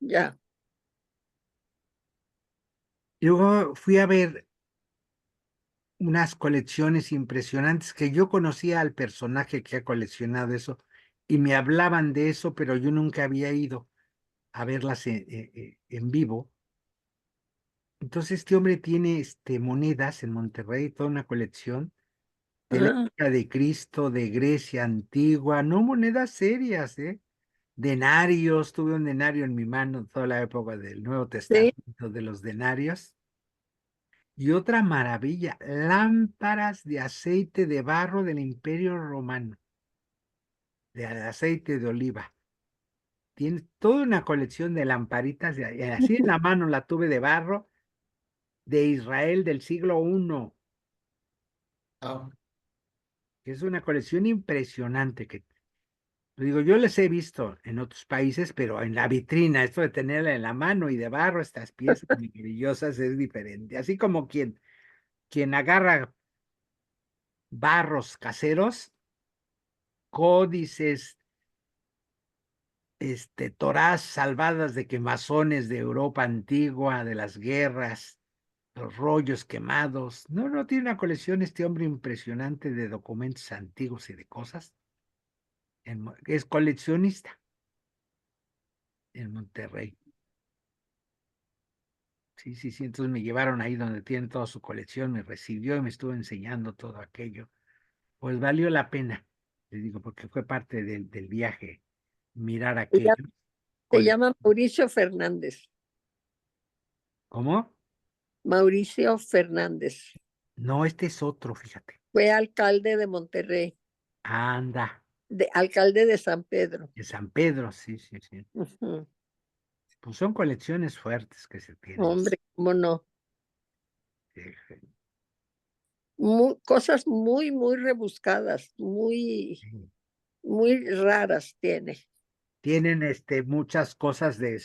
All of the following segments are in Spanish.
ya. Luego fui a ver unas colecciones impresionantes que yo conocía al personaje que ha coleccionado eso y me hablaban de eso, pero yo nunca había ido a verlas en vivo. Entonces este hombre tiene monedas en Monterrey, toda una colección de la Ah, época de Cristo, de Grecia antigua, no monedas serias, ¿eh? Denarios, tuve un denario en mi mano toda la época del Nuevo sí. Testamento, de los denarios. Y otra maravilla, lámparas de aceite de barro del Imperio Romano, de aceite de oliva. Tiene toda una colección de lamparitas, así en la mano la tuve de barro, de Israel del siglo I, Ah, que es una colección impresionante que, digo, yo les he visto en otros países, pero en la vitrina, esto de tenerla en la mano y de barro, estas piezas maravillosas es diferente. Así como quien agarra barros caseros, códices, torás salvadas de quemazones de Europa antigua, de las guerras, los rollos quemados. No, no, tiene una colección este hombre impresionante de documentos antiguos y de cosas. Es coleccionista en Monterrey. Sí, sí, sí. Entonces me llevaron ahí donde tienen toda su colección, me recibió y me estuvo enseñando todo aquello. Pues valió la pena, les digo, porque fue parte del viaje, mirar Se llama, aquello. se llama Mauricio Fernández. ¿Cómo? Mauricio Fernández. No, este es otro, fíjate. Fue alcalde de Monterrey, Anda, alcalde de San Pedro. de San Pedro, sí, sí, sí. Ujú. Pues son colecciones fuertes que se tienen. Hombre, cómo no. Eh, Cosas muy, muy rebuscadas, muy, sí. muy raras tiene. Tienen muchas cosas de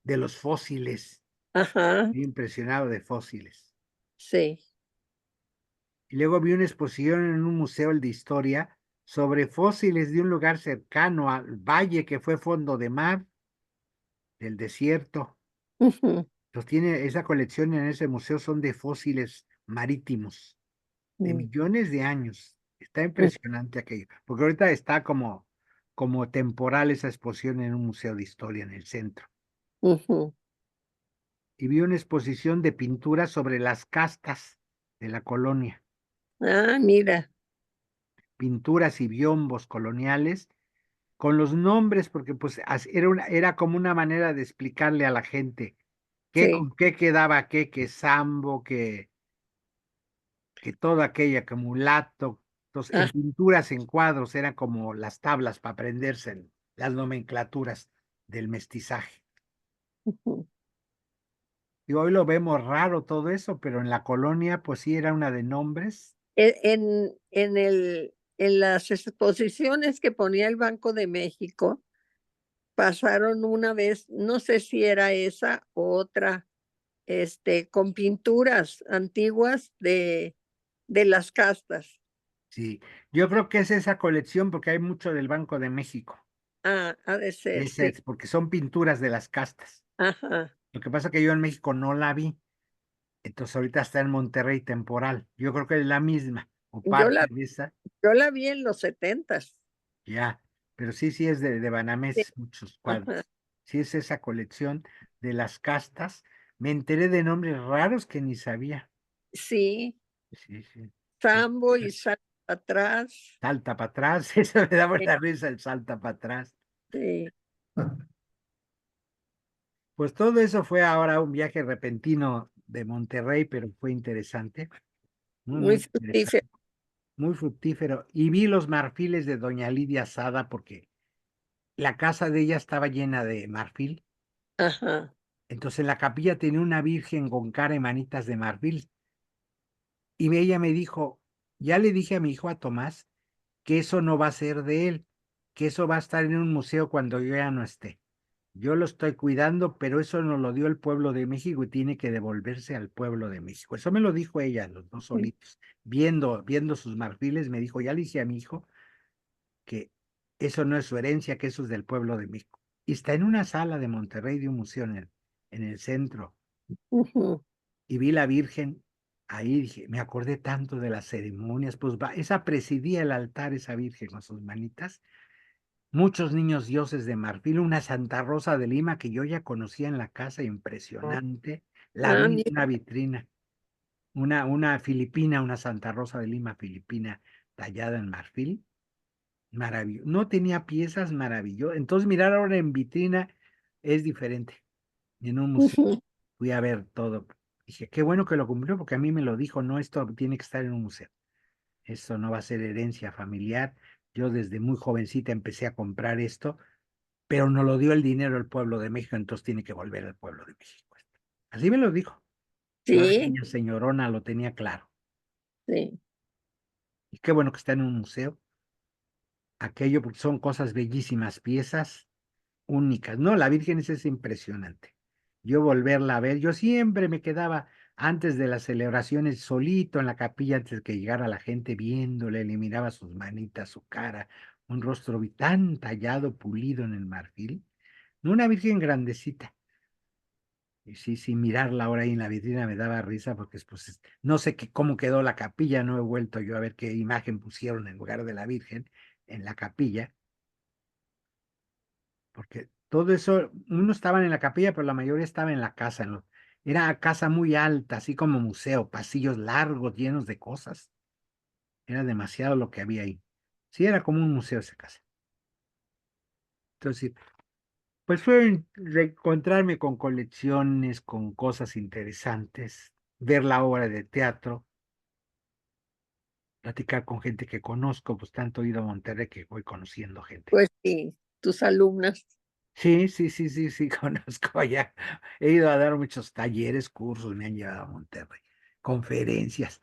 los fósiles. Ajá, Estoy impresionado de fósiles. sí, Y luego vi una exposición en un museo de historia sobre fósiles de un lugar cercano al valle que fue fondo de mar, del desierto. ujú, Los tiene esa colección en ese museo son de fósiles marítimos, de mm, millones de años. Está mm, impresionante aquello, porque ahorita está como temporal esa exposición en un museo de historia en el centro. ujú. Y vi una exposición de pinturas sobre las castas de la colonia, Ah, mira, pinturas y biombos coloniales con los nombres, porque pues era como una manera de explicarle a la gente qué sí, con qué quedaba qué, que sambo, que toda aquella, que mulato. Entonces, en ah, pinturas, en cuadros, eran como las tablas para aprenderse las nomenclaturas del mestizaje. ujú. Y hoy lo vemos raro todo eso, pero en la colonia, pues sí era una de nombres. En las exposiciones que ponía el Banco de México, pasaron una vez, no sé si era esa o otra, con pinturas antiguas de las castas. Sí, yo creo que es esa colección porque hay mucho del Banco de México. Ah, ha de ser, Esa sí. es porque son pinturas de las castas. Ajá. Lo que pasa es que yo en México no la vi. Entonces ahorita está en Monterrey temporal. Yo creo que es la misma o Yo parte la, de esa. yo la vi en los 70s. Ya, pero sí, sí es de Sí. Banamex, muchos Ajá. cuadros. Sí es esa colección de las castas. Me enteré de nombres raros que ni sabía. Sí, Sí, sí. Sambo y salta atrás. Salta para atrás, eso me da Sí, buena risa, el salta para atrás. sí, Pues todo eso fue ahora un viaje repentino de Monterrey, pero fue interesante, muy, muy muy interesante, fructífero. muy fructífero. Y vi los marfiles de Doña Lidia Sada porque la casa de ella estaba llena de marfil. Ajá. Entonces la capilla tenía una virgen con cara y manitas de marfil. Y ella me dijo, ya le dije a mi hijo, a Tomás, que eso no va a ser de él, que eso va a estar en un museo cuando yo ya no esté. Yo lo estoy cuidando, pero eso nos lo dio el pueblo de México y tiene que devolverse al pueblo de México. Eso me lo dijo ella, los dos solitos. Viendo sus marfiles, me dijo, ya le dije a mi hijo que eso no es su herencia, que eso es del pueblo de México. y está en una sala de Monterrey de un museo en el centro. Ujú. Y vi la Virgen ahí, dije, me acordé tanto de las ceremonias, pues esa presidía el altar, esa Virgen con sus manitas, muchos niños dioses de marfil, una Santa Rosa de Lima que yo ya conocía en la casa, impresionante, la Ah, vi en mira. una vitrina, una filipina, una Santa Rosa de Lima filipina tallada en marfil, maravilloso, no tenía piezas maravillosas, entonces mirar ahora en vitrina es diferente, en un museo. Ujú. Fui a ver todo. Dije, qué bueno que lo cumplió porque a mí me lo dijo, no, esto tiene que estar en un museo. Esto no va a ser herencia familiar. Yo desde muy jovencita empecé a comprar esto, pero no lo dio el dinero el pueblo de México, entonces tiene que volver al pueblo de México. Así me lo dijo. Yo, la Sí, niña señorona, lo tenía claro. sí. Y qué bueno que está en un museo. Aquello, porque son cosas bellísimas, piezas únicas. No, la Virgen es impresionante. Yo volverla a ver, yo siempre me quedaba antes de las celebraciones solito en la capilla antes de que llegara la gente viéndole, le miraba sus manitas, su cara, un rostro tan tallado, pulido en el marfil. No una Virgen grandecita. Y sí, sí, mirarla ahora ahí en la vitrina me daba risa porque pues, no sé cómo quedó la capilla, no he vuelto yo a ver qué imagen pusieron en lugar de la Virgen en la capilla, porque todo eso, unos estaban en la capilla, pero la mayoría estaba en la casa. Era casa muy alta, así como museo, pasillos largos, llenos de cosas. Era demasiado lo que había ahí. Sí, era como un museo esa casa. Entonces, sí, pues fue reencontrarme con colecciones, con cosas interesantes, ver la obra de teatro, platicar con gente que conozco, pues tanto he ido a Monterrey que voy conociendo gente. Pues sí, tus alumnas. Sí, sí, sí, sí, sí, conozco ya. He ido a dar muchos talleres, cursos, me han llevado a Monterrey, conferencias.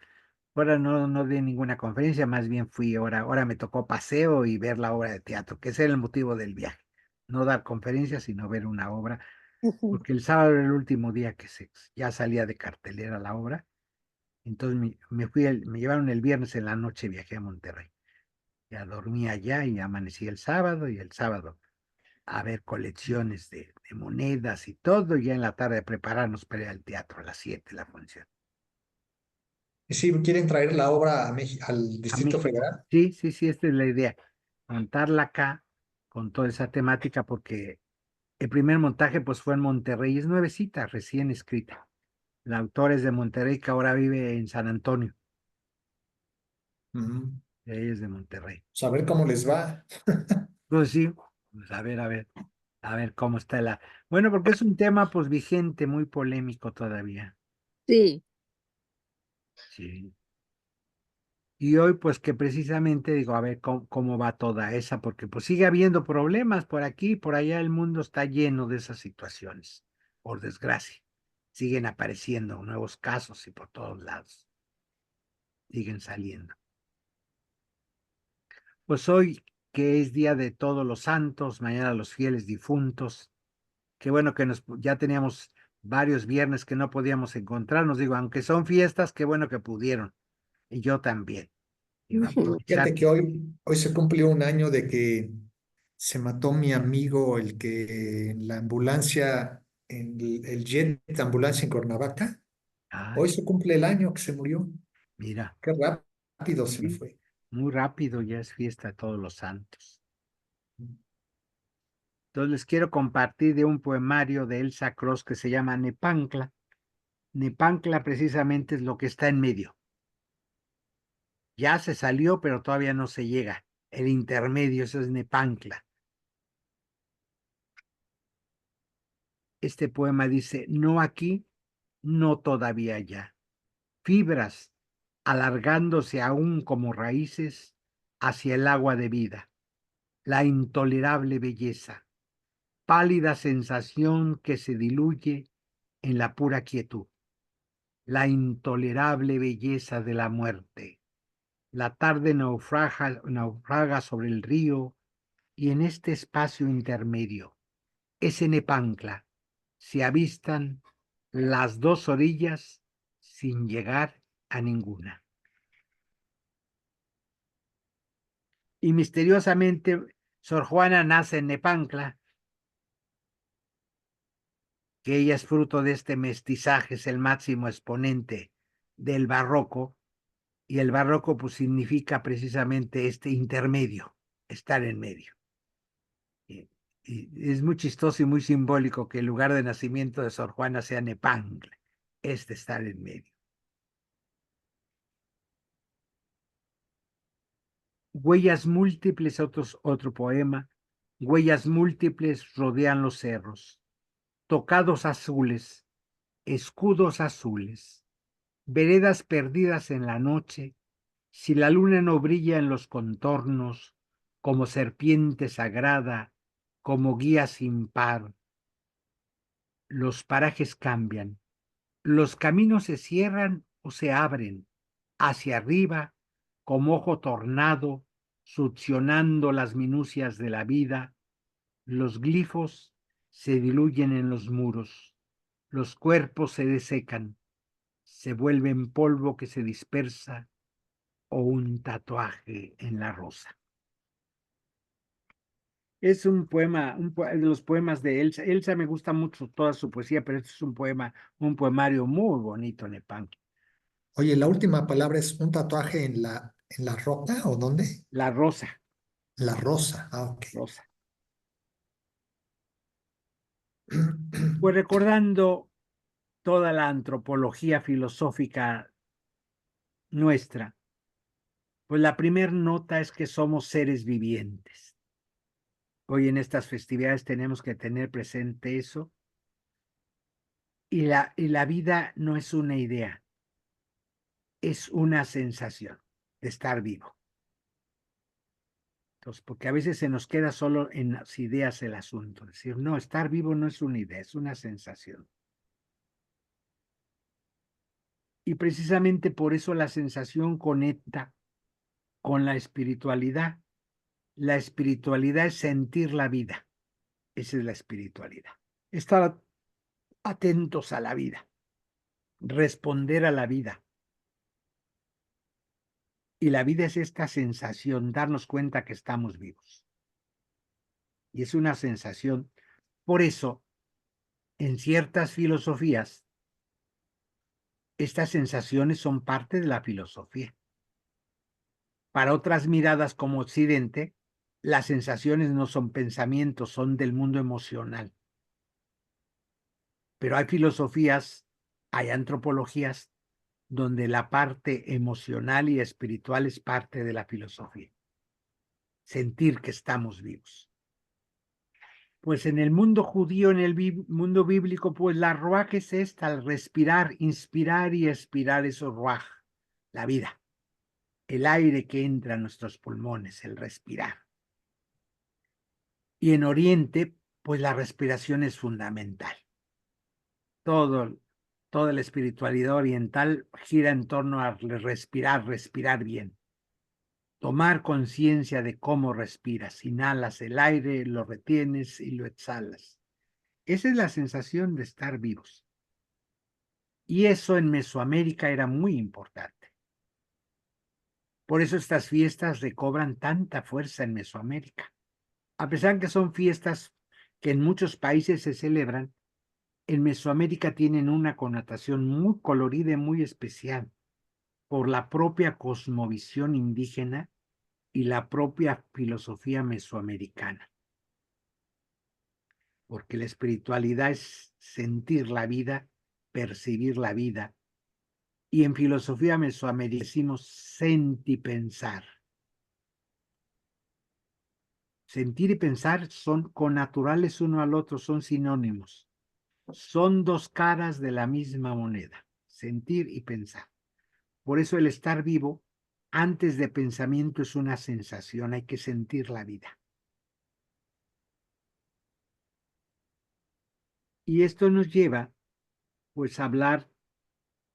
Ahora no di ninguna conferencia, más bien fui, ahora me tocó paseo y ver la obra de teatro, que ese era el motivo del viaje. No dar conferencias, sino ver una obra, Ujú. porque el sábado era el último día que ya salía de cartelera la obra. Entonces me fui, me llevaron el viernes en la noche, viajé a Monterrey. Ya dormí allá y amanecí el sábado y el sábado a ver colecciones de monedas y todo, y ya en la tarde prepararnos para ir al teatro a las 7 la función. Y sí, quieren traer la obra a al A Distrito México. Federal. Sí, sí, sí, esta es la idea. Montarla acá con toda esa temática, porque el primer montaje pues fue en Monterrey, es nuevecita, recién escrita. La autora es de Monterrey, que ahora vive en San Antonio, Ujú. ella es de Monterrey. Pues a ver cómo les va. Pues sí, pues a ver cómo está Bueno, porque es un tema pues vigente, muy polémico todavía. Sí. Sí. Y hoy, pues que precisamente digo, a ver cómo va toda esa, porque pues sigue habiendo problemas por aquí, por allá, el mundo está lleno de esas situaciones, por desgracia. Siguen apareciendo nuevos casos y por todos lados siguen saliendo. Pues hoy, que es Día de Todos los Santos, mañana los fieles difuntos, qué bueno que ya teníamos varios viernes que no podíamos encontrarnos, digo, aunque son fiestas, qué bueno que pudieron, y yo también. Digo, Ujú. aprovechar. Fíjate que hoy se cumplió un año de que se mató mi amigo, el que en la ambulancia, en el jet de ambulancia en Cuernavaca. Hoy Ay, se cumple el año que se murió. mira. Qué rápido se me Sí, fue. muy rápido ya es fiesta de todos los santos. Entonces les quiero compartir de un poemario de Elsa Cross que se llama Nepancla. Nepancla precisamente es lo que está en medio. Ya se salió, pero todavía no se llega. El intermedio, eso es Nepancla. Este poema dice, no aquí, no todavía ya. Fibras alargándose aún como raíces hacia el agua de vida. La intolerable belleza, pálida sensación que se diluye en la pura quietud, la intolerable belleza de la muerte. La tarde naufraga sobre el río y en este espacio intermedio, ese Nepancla, se avistan las dos orillas sin llegar a ninguna. Y misteriosamente, Sor Juana nace en Nepancla, que ella es fruto de este mestizaje, es el máximo exponente del barroco, y el barroco pues significa precisamente este intermedio, estar en medio. Y es muy chistoso y muy simbólico que el lugar de nacimiento de Sor Juana sea Nepangle, estar en medio. Huellas múltiples, otro poema. Huellas múltiples rodean los cerros, tocados azules, escudos azules, veredas perdidas en la noche, si la luna no brilla en los contornos, como serpiente sagrada, como guía sin par. Los parajes cambian, los caminos se cierran o se abren, hacia arriba, como ojo tornado, succionando las minucias de la vida. Los glifos se diluyen en los muros, los cuerpos se desecan, se vuelven polvo que se dispersa o un tatuaje en la rosa. Es un poema, de los poemas de Elsa. Elsa me gusta mucho toda su poesía, pero este es un poema, un poemario muy bonito, Nepanque. Oye, la última palabra es un tatuaje en la roca ¿o dónde? La rosa, La rosa. Ah, ok. rosa. Pues recordando toda la antropología filosófica nuestra, pues la primer nota es que somos seres vivientes. Hoy en estas festividades tenemos que tener presente eso. Y la vida no es una idea, es una sensación de estar vivo. Entonces, porque a veces se nos queda solo en las ideas el asunto. Es decir, no, estar vivo no es una idea, es una sensación. Y precisamente por eso la sensación conecta con la espiritualidad. La espiritualidad es sentir la vida. Esa es la espiritualidad. Estar atentos a la vida, responder a la vida. Y la vida es esta sensación, darnos cuenta que estamos vivos. Y es una sensación. Por eso, en ciertas filosofías, estas sensaciones son parte de la filosofía. Para otras miradas como Occidente, las sensaciones no son pensamientos, son del mundo emocional. Pero hay filosofías, hay antropologías, donde la parte emocional y espiritual es parte de la filosofía. Sentir que estamos vivos. Pues en el mundo judío, en el mundo bíblico, pues la ruaj es esta, al respirar, inspirar y expirar, eso ruaj, la vida, el aire que entra a nuestros pulmones, el respirar. Y en Oriente, pues la respiración es fundamental. Toda la espiritualidad oriental gira en torno a respirar bien. Tomar conciencia de cómo respiras. Inhalas el aire, lo retienes y lo exhalas. Esa es la sensación de estar vivos. Y eso en Mesoamérica era muy importante. Por eso estas fiestas recobran tanta fuerza en Mesoamérica. A pesar que son fiestas que en muchos países se celebran, en Mesoamérica tienen una connotación muy colorida y muy especial por la propia cosmovisión indígena y la propia filosofía mesoamericana. Porque la espiritualidad es sentir la vida, percibir la vida. Y en filosofía mesoamericana decimos sentipensar. Sentir y pensar son connaturales uno al otro, son sinónimos. Son dos caras de la misma moneda, sentir y pensar. Por eso el estar vivo, antes de pensamiento, es una sensación, hay que sentir la vida. Y esto nos lleva, pues, a hablar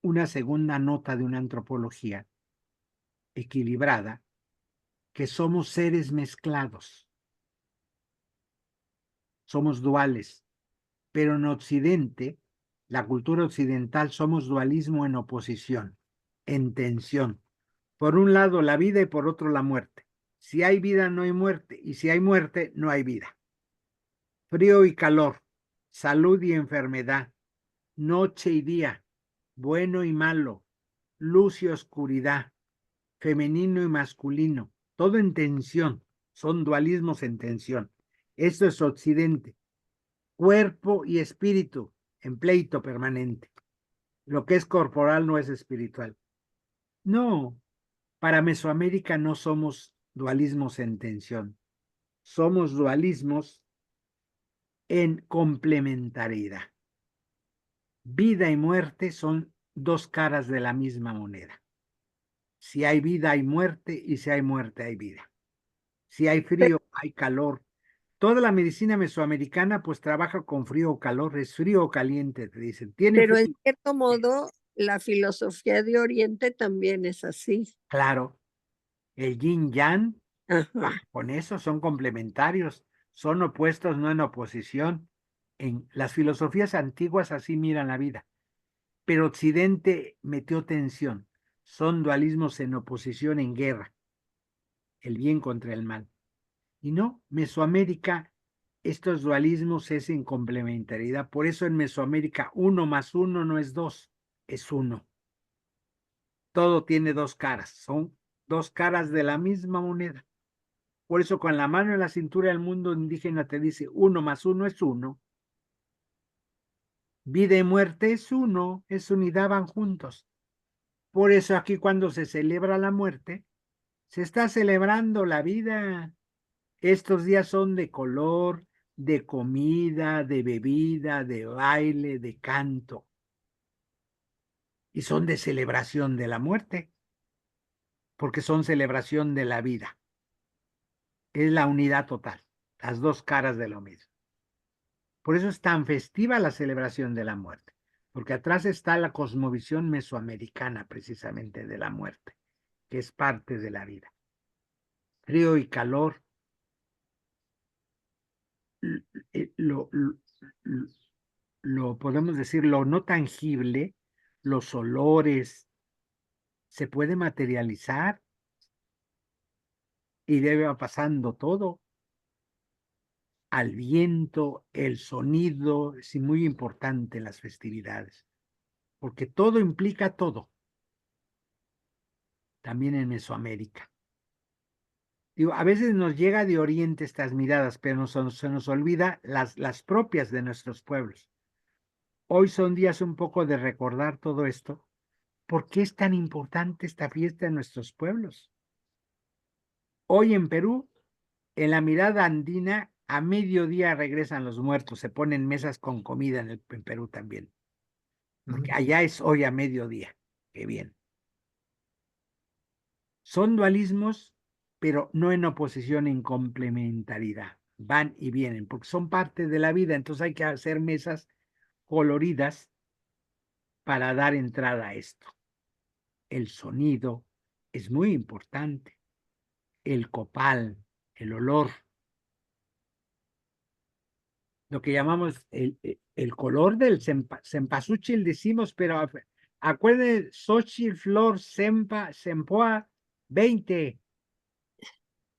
una segunda nota de una antropología equilibrada, que somos seres mezclados, somos duales, pero en Occidente, la cultura occidental, somos dualismo en oposición, en tensión. Por un lado la vida y por otro la muerte. Si hay vida no hay muerte y si hay muerte no hay vida. Frío y calor, salud y enfermedad, noche y día, bueno y malo, luz y oscuridad, femenino y masculino, todo en tensión, son dualismos en tensión. Esto es Occidente, cuerpo y espíritu en pleito permanente. Lo que es corporal no es espiritual. No, para Mesoamérica no somos dualismos en tensión, somos dualismos en complementariedad. Vida y muerte son dos caras de la misma moneda. Si hay vida hay muerte y si hay muerte hay vida. Si hay frío hay calor. Toda la medicina mesoamericana pues trabaja con frío o calor, es frío o caliente, te dicen. Tiene Pero en frío. cierto modo, la filosofía de Oriente también es así. Claro, el yin yang, Ajá. con eso son complementarios, son opuestos, no en oposición. En las filosofías antiguas así miran la vida, pero Occidente metió tensión. Son dualismos en oposición, en guerra, el bien contra el mal. Y no, Mesoamérica, estos dualismos es en complementariedad. Por eso en Mesoamérica 1 más 1 no es 2, es 1. Todo tiene dos caras, son dos caras de la misma moneda. Por eso con la mano en la cintura el mundo indígena te dice 1 más 1 es 1. Vida y muerte es 1, es unidad, van juntos. Por eso aquí cuando se celebra la muerte, se está celebrando la vida. Estos días son de color, de comida, de bebida, de baile, de canto. Y son de celebración de la muerte, porque son celebración de la vida. Es la unidad total, las dos caras de lo mismo. Por eso es tan festiva la celebración de la muerte, porque atrás está la cosmovisión mesoamericana precisamente de la muerte, que es parte de la vida. Frío y calor, lo podemos decir, lo no tangible, los olores, se puede materializar y debe pasando todo. Al viento, el sonido, es muy importante en las festividades, porque todo implica todo, también en Mesoamérica. Digo, a veces nos llega de Oriente estas miradas, pero se nos olvida las propias de nuestros pueblos. Hoy son días un poco de recordar todo esto. ¿Por qué es tan importante esta fiesta en nuestros pueblos? Hoy en Perú, en la mirada andina, a mediodía regresan los muertos, se ponen mesas con comida en Perú también, porque allá es hoy a mediodía. Qué bien. Son dualismos, pero no en oposición, en complementariedad. Van y vienen, porque son parte de la vida, entonces hay que hacer mesas coloridas para dar entrada a esto. El sonido es muy importante, el copal, el olor, lo que llamamos el color del cempasúchil, decimos, pero acuérdense, Xochitl, flor, sempoa, 20,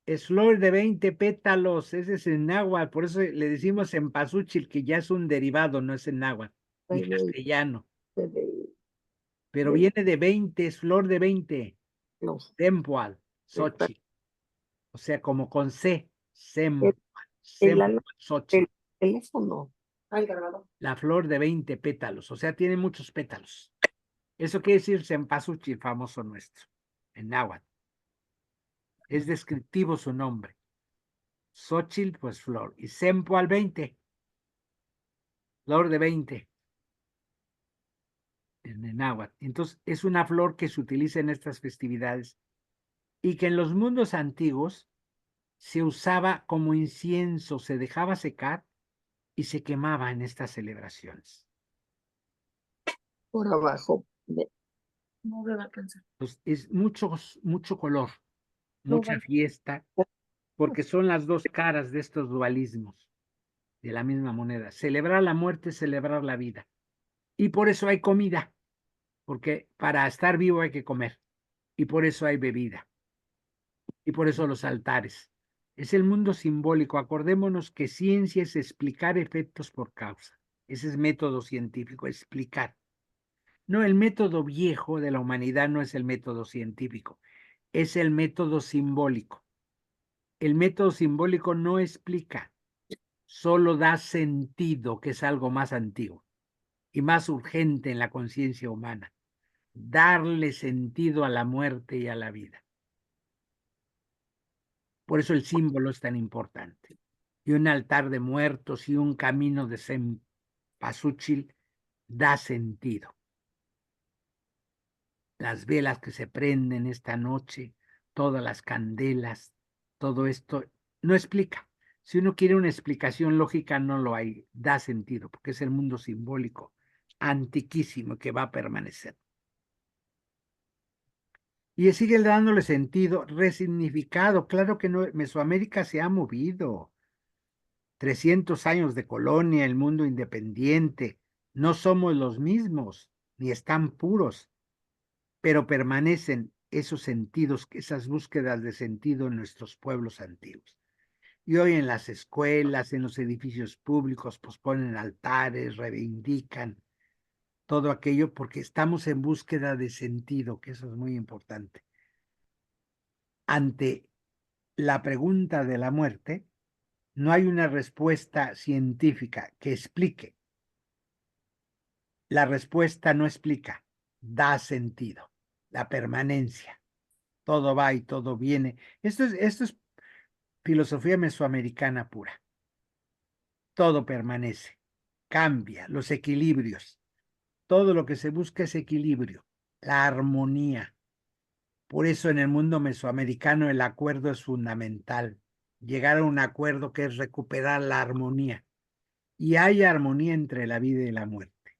es flor de 20 pétalos, ese es en náhuatl, por eso le decimos cempasúchil, que ya es un derivado, no es en náhuatl, ni castellano, pero viene de 20, es flor de 20, No, sempoal, Xochitl, o sea, como con C, el, Xochitl. el teléfono. Al grabador. La flor de 20 pétalos, o sea, tiene muchos pétalos. Eso quiere decir cempasúchil, famoso nuestro, en náhuatl. Es descriptivo su nombre. Xochitl, pues flor. Y sempoal 20, flor de 20, en náhuatl. Entonces, es una flor que se utiliza en estas festividades y que en los mundos antiguos se usaba como incienso, se dejaba secar y se quemaba en estas celebraciones. Por abajo. No me va a alcanzar. Pues es mucho color, mucha fiesta, porque son las dos caras de estos dualismos de la misma moneda. Celebrar la muerte, celebrar la vida. Y por eso hay comida, porque para estar vivo hay que comer. Y por eso hay bebida. Y por eso los altares. Es el mundo simbólico. Acordémonos que ciencia es explicar efectos por causa. Ese es método científico, explicar. No, el método viejo de la humanidad no es el método científico, es el método simbólico. El método simbólico no explica, solo da sentido, que es algo más antiguo y más urgente en la conciencia humana. Darle sentido a la muerte y a la vida. Por eso el símbolo es tan importante. Y un altar de muertos y un camino de cempasúchil da sentido. Las velas que se prenden esta noche, todas las candelas, todo esto no explica. Si uno quiere una explicación lógica, no lo hay, da sentido, porque es el mundo simbólico antiquísimo que va a permanecer. Y sigue dándole sentido, resignificado. Claro que no, Mesoamérica se ha movido. 300 años de colonia, el mundo independiente. No somos los mismos, ni están puros, pero permanecen esos sentidos, esas búsquedas de sentido en nuestros pueblos antiguos. Y hoy en las escuelas, en los edificios públicos, pues ponen altares, reivindican todo aquello porque estamos en búsqueda de sentido, que eso es muy importante. Ante la pregunta de la muerte, no hay una respuesta científica que explique. La respuesta no explica, da sentido, la permanencia. Todo va y todo viene. Esto es filosofía mesoamericana pura. Todo permanece, cambia, los equilibrios. Todo lo que se busca es equilibrio, la armonía. Por eso en el mundo mesoamericano el acuerdo es fundamental. Llegar a un acuerdo que es recuperar la armonía. Y hay armonía entre la vida y la muerte,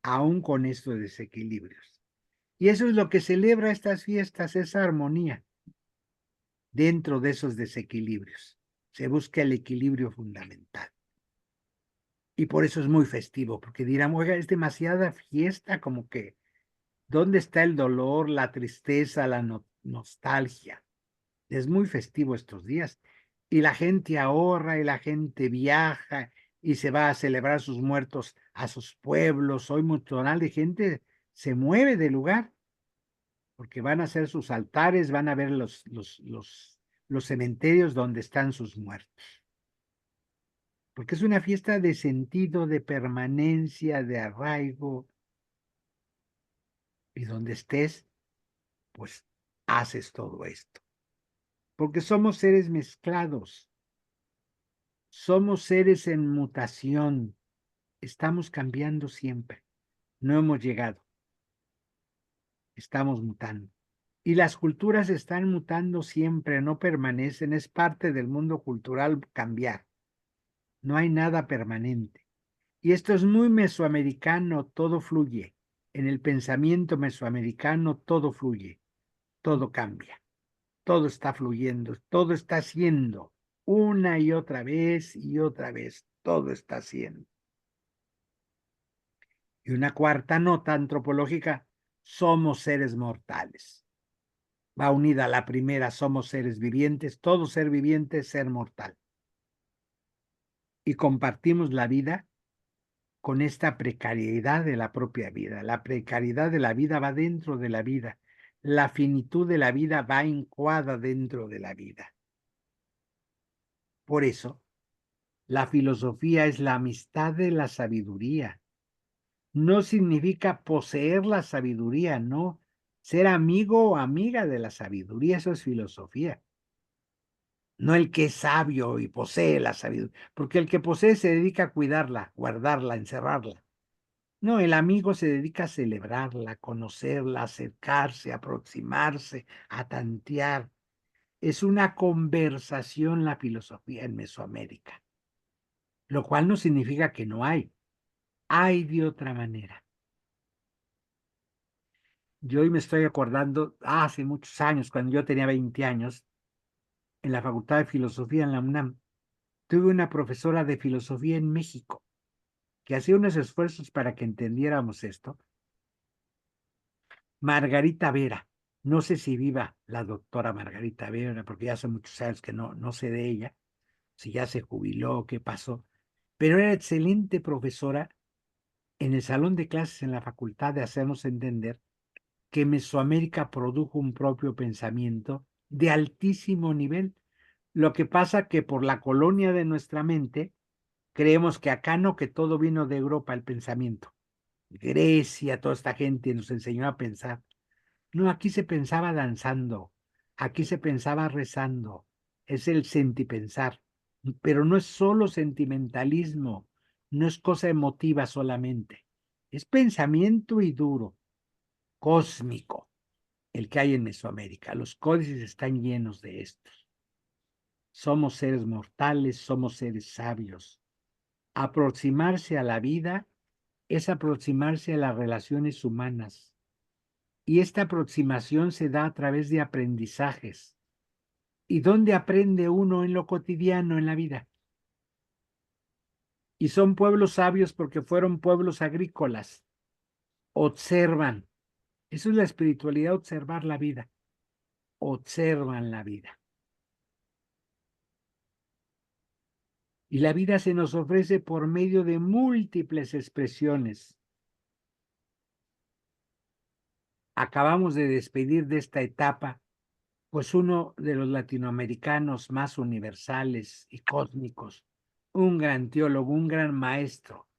aún con estos desequilibrios. Y eso es lo que celebra estas fiestas, esa armonía dentro de esos desequilibrios. Se busca el equilibrio fundamental. Y por eso es muy festivo, porque dirán, oiga, es demasiada fiesta, como que, ¿dónde está el dolor, la tristeza, la nostalgia? Es muy festivo estos días. Y la gente ahorra y la gente viaja y se va a celebrar sus muertos a sus pueblos. Hoy mucho de gente se mueve de lugar porque van a hacer sus altares, van a ver los cementerios donde están sus muertos. Porque es una fiesta de sentido, de permanencia, de arraigo. Y donde estés, pues haces todo esto. Porque somos seres mezclados. Somos seres en mutación. Estamos cambiando siempre. No hemos llegado. Estamos mutando. Y las culturas están mutando siempre, no permanecen. Es parte del mundo cultural cambiar. No hay nada permanente. Y esto es muy mesoamericano, todo fluye. En el pensamiento mesoamericano todo fluye, todo cambia, todo está fluyendo, todo está siendo, una y otra vez, todo está siendo. Y una cuarta nota antropológica, somos seres mortales. Va unida a la primera, somos seres vivientes, todo ser viviente es ser mortal. Y compartimos la vida con esta precariedad de la propia vida. La precariedad de la vida va dentro de la vida. La finitud de la vida va incuada dentro de la vida. Por eso, la filosofía es la amistad de la sabiduría. No significa poseer la sabiduría, no. Ser amigo o amiga de la sabiduría, eso es filosofía. No el que es sabio y posee la sabiduría, porque el que posee se dedica a cuidarla, guardarla, encerrarla. No, el amigo se dedica a celebrarla, conocerla, acercarse, aproximarse, a tantear. Es una conversación la filosofía en Mesoamérica, lo cual no significa que no hay. Hay de otra manera. Yo hoy me estoy acordando, hace muchos años, cuando yo tenía 20 años, en la Facultad de Filosofía en la UNAM, tuve una profesora de filosofía en México que hacía unos esfuerzos para que entendiéramos esto. Margarita Vera. No sé si viva la doctora Margarita Vera, porque ya hace muchos años que no sé de ella, si ya se jubiló, qué pasó, pero era excelente profesora en el salón de clases en la facultad de hacernos entender que Mesoamérica produjo un propio pensamiento de altísimo nivel. Lo que pasa que por la colonia de nuestra mente, creemos que acá no, que todo vino de Europa el pensamiento. Grecia, toda esta gente nos enseñó a pensar. No, aquí se pensaba danzando, aquí se pensaba rezando, es el sentipensar, pero no es solo sentimentalismo, no es cosa emotiva solamente, es pensamiento y duro, cósmico, el que hay en Mesoamérica. Los códices están llenos de estos. Somos seres mortales, somos seres sabios. Aproximarse a la vida es aproximarse a las relaciones humanas. Y esta aproximación se da a través de aprendizajes. ¿Y dónde aprende uno en lo cotidiano, en la vida? Y son pueblos sabios porque fueron pueblos agrícolas. Observan. Eso es la espiritualidad, observar la vida. Observan la vida. Y la vida se nos ofrece por medio de múltiples expresiones. Acabamos de despedir de esta etapa, pues uno de los latinoamericanos más universales y cósmicos, un gran teólogo, un gran maestro,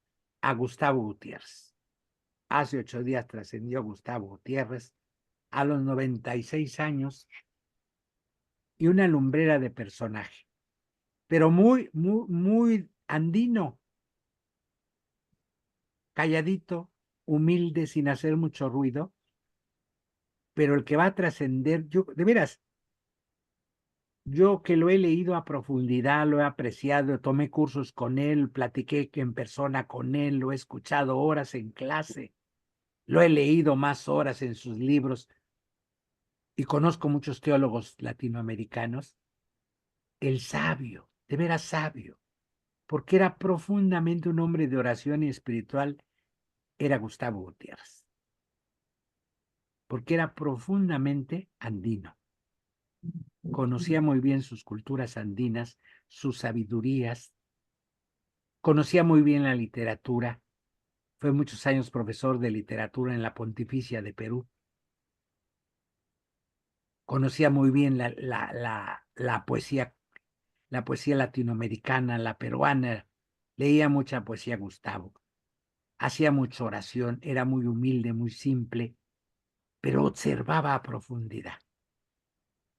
a Gustavo Gutiérrez. Hace 8 días trascendió Gustavo Gutiérrez a los 96 años y una lumbrera de personaje, pero muy andino, calladito, humilde, sin hacer mucho ruido, pero el que va a trascender, yo, de veras, yo que lo he leído a profundidad, lo he apreciado, tomé cursos con él, platiqué en persona con él, lo he escuchado horas en clase, lo he leído más horas en sus libros y conozco muchos teólogos latinoamericanos. El sabio, de veras sabio, porque era profundamente un hombre de oración y espiritual, era Gustavo Gutiérrez, porque era profundamente andino. Conocía muy bien sus culturas andinas, sus sabidurías, conocía muy bien la literatura, fue muchos años profesor de literatura en la Pontificia de Perú, conocía muy bien la poesía latinoamericana, la peruana, leía mucha poesía Gustavo, hacía mucha oración, era muy humilde, muy simple, pero observaba a profundidad.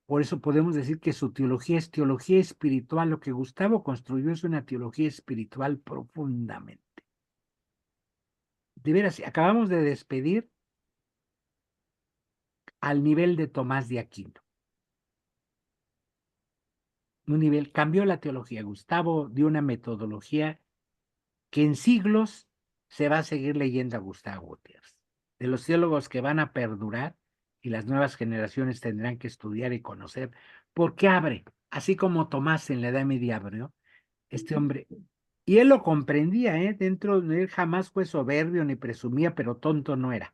Por eso podemos decir que su teología es teología espiritual. Lo que Gustavo construyó es una teología espiritual profundamente. De veras, acabamos de despedir al nivel de Tomás de Aquino. Un nivel, cambió la teología. Gustavo dio una metodología que en siglos se va a seguir leyendo a Gustavo Gutiérrez. De los teólogos que van a perdurar y las nuevas generaciones tendrán que estudiar y conocer, porque abre, así como Tomás en la Edad Media abrió, este hombre, y él lo comprendía, dentro de él jamás fue soberbio ni presumía, pero tonto no era.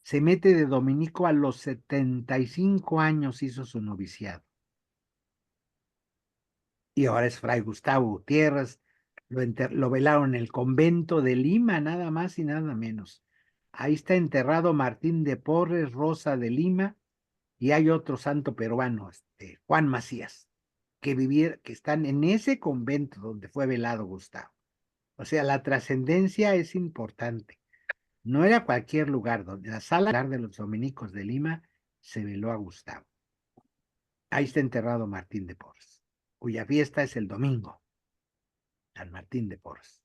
Se mete de dominico a los 75 años, hizo su noviciado. Y ahora es Fray Gustavo Gutiérrez, lo velaron en el convento de Lima, nada más y nada menos. Ahí está enterrado Martín de Porres, Rosa de Lima, y hay otro santo peruano, Juan Macías, que están en ese convento donde fue velado Gustavo. O sea, la trascendencia es importante. No era cualquier lugar, donde la sala de los dominicos de Lima se veló a Gustavo. Ahí está enterrado Martín de Porres, cuya fiesta es el domingo, San Martín de Porres.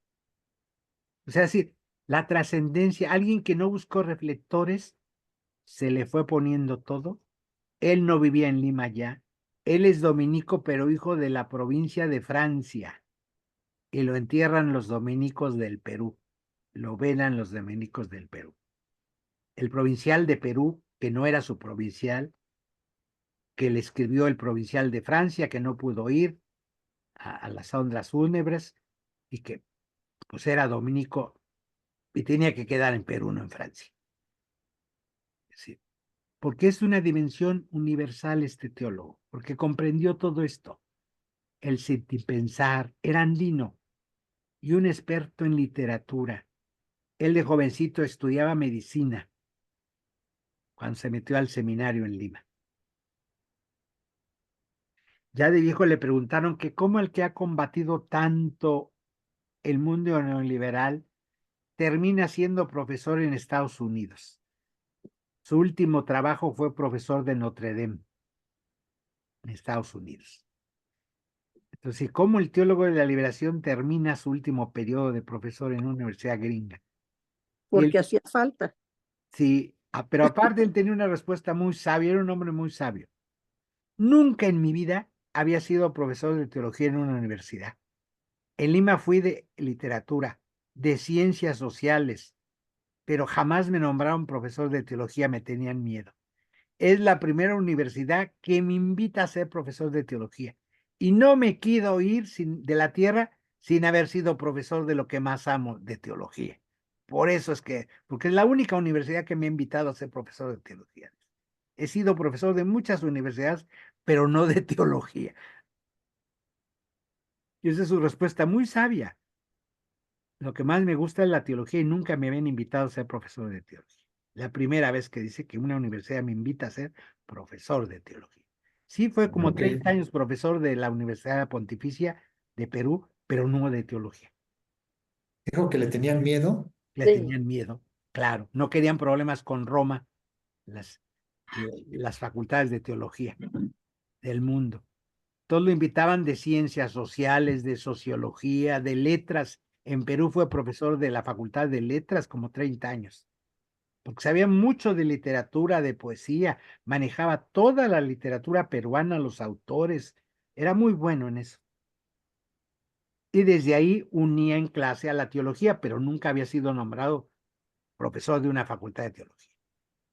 O sea, decir, la trascendencia, alguien que no buscó reflectores, se le fue poniendo todo. Él no vivía en Lima ya. Él es dominico, pero hijo de la provincia de Francia. Y lo entierran los dominicos del Perú. Lo velan los dominicos del Perú. El provincial de Perú, que no era su provincial, que le escribió el provincial de Francia, que no pudo ir a las honras fúnebres y que pues era dominico y tenía que quedar en Perú, no en Francia. Sí, porque es una dimensión universal este teólogo, porque comprendió todo esto. El sentipensar era andino. y un experto en literatura. Él de jovencito estudiaba medicina cuando se metió al seminario en Lima. Ya de viejo le preguntaron que cómo el que ha combatido tanto el mundo neoliberal termina siendo profesor en Estados Unidos. Su último trabajo fue profesor de Notre Dame, en Estados Unidos. Entonces, ¿cómo el teólogo de la liberación termina su último periodo de profesor en una universidad gringa? Y él, porque hacía falta. sí, pero aparte él tenía una respuesta muy sabia, era un hombre muy sabio. Nunca en mi vida había sido profesor de teología en una universidad. En Lima fui de literatura, de ciencias sociales, pero jamás me nombraron profesor de teología, me tenían miedo. Es la primera universidad que me invita a ser profesor de teología. Y no me quiero ir de la tierra sin haber sido profesor de lo que más amo, de teología. Por eso es que, porque es la única universidad que me ha invitado a ser profesor de teología. He sido profesor de muchas universidades, pero no de teología. Y esa es su respuesta muy sabia. Lo que más me gusta es la teología y nunca me habían invitado a ser profesor de teología. La primera vez que dice que una universidad me invita a ser profesor de teología. Sí, fue como Ok. 30 años profesor de la Universidad Pontificia de Perú, pero no de teología. Dijo que le tenían miedo. Le Sí. tenían miedo, claro. No querían problemas con Roma, las, las facultades de teología del mundo. Todos lo invitaban de ciencias sociales, de sociología, de letras. En Perú fue profesor de la Facultad de Letras como 30 años, porque sabía mucho de literatura, de poesía, manejaba toda la literatura peruana, los autores, era muy bueno en eso. Y desde ahí unía en clase a la teología, pero nunca había sido nombrado profesor de una facultad de teología.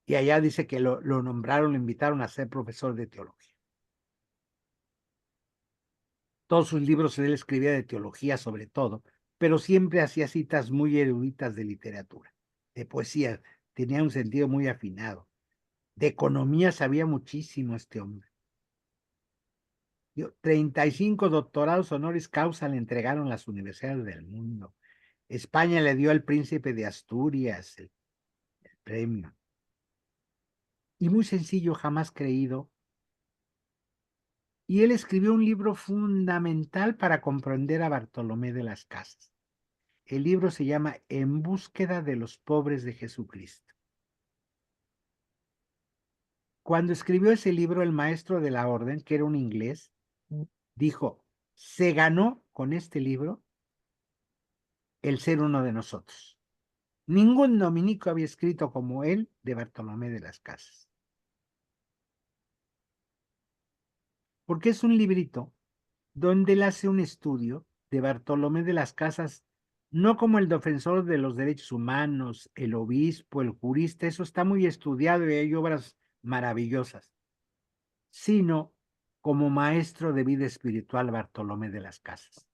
Y allá dice que lo nombraron, lo invitaron a ser profesor de teología. Todos sus libros él escribía de teología sobre todo, pero siempre hacía citas muy eruditas de literatura, de poesía, tenía un sentido muy afinado. De economía sabía muchísimo este hombre. 35 doctorados honoris causa le entregaron las universidades del mundo. España le dio al príncipe de Asturias el premio. Y muy sencillo, jamás creído. Y él escribió un libro fundamental para comprender a Bartolomé de las Casas. El libro se llama En búsqueda de los pobres de Jesucristo. Cuando escribió ese libro, el maestro de la orden, que era un inglés, dijo, se ganó con este libro el ser uno de nosotros. Ningún dominico había escrito como él de Bartolomé de las Casas. Porque es un librito donde él hace un estudio de Bartolomé de las Casas, no como el defensor de los derechos humanos, el obispo, el jurista, eso está muy estudiado y hay obras maravillosas, sino como maestro de vida espiritual Bartolomé de las Casas.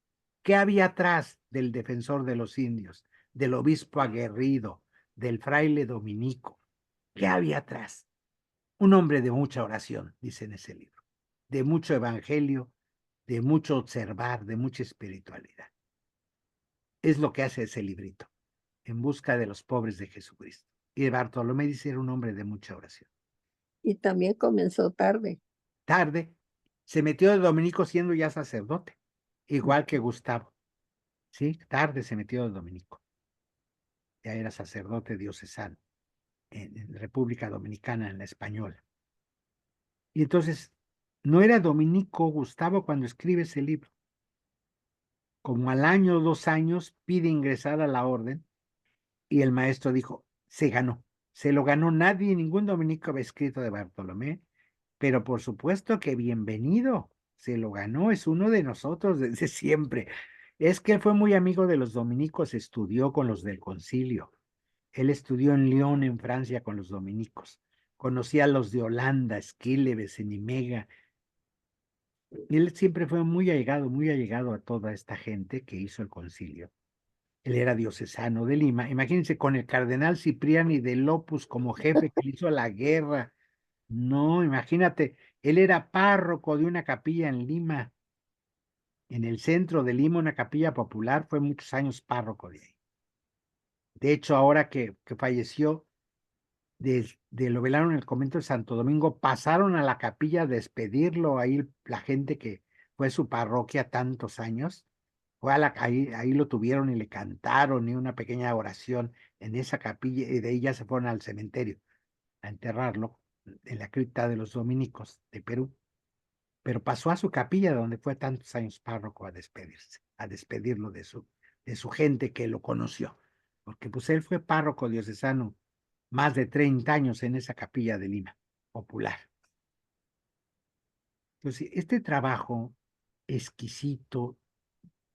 ¿Qué había atrás del defensor de los indios, del obispo aguerrido, del fraile dominico? ¿Qué había atrás? Un hombre de mucha oración, dice en ese libro, de mucho evangelio, de mucho observar, de mucha espiritualidad. Es lo que hace ese librito, En busca de los pobres de Jesucristo. Y Bartolomé dice era un hombre de mucha oración. Y también comenzó tarde. Tarde, se metió de dominico siendo ya sacerdote, igual que Gustavo. Sí, tarde se metió de dominico. Ya era sacerdote diocesano en República Dominicana, en la Española. Y entonces, no era dominico Gustavo cuando escribe ese libro. Como al año o 2 años, pide ingresar a la orden y el maestro dijo, se ganó. Se lo ganó nadie, ningún dominico había escrito de Bartolomé, pero por supuesto que bienvenido, se lo ganó, es uno de nosotros desde siempre. Es que él fue muy amigo de los dominicos, estudió con los del concilio. Él estudió en Lyon, en Francia, con los dominicos. Conocía a los de Holanda, Schillebees, Enimega. Él siempre fue muy allegado a toda esta gente que hizo el concilio. Él era diocesano de Lima. Imagínense con el cardenal Cipriani de Lopus como jefe que hizo la guerra. No, imagínate, él era párroco de una capilla en Lima. en el centro de Lima, una capilla popular, fue muchos años párroco de ahí. De hecho, ahora que falleció, lo velaron en el convento de Santo Domingo, pasaron a la capilla a despedirlo, ahí la gente que fue su parroquia tantos años, ahí lo tuvieron y le cantaron y una pequeña oración en esa capilla, y de ahí ya se fueron al cementerio a enterrarlo en la cripta de los dominicos de Perú. Pero pasó a su capilla donde fue tantos años párroco a despedirlo de su gente que lo conoció, porque pues él fue párroco diocesano más de 30 años en esa capilla de Lima, popular. Entonces, este trabajo exquisito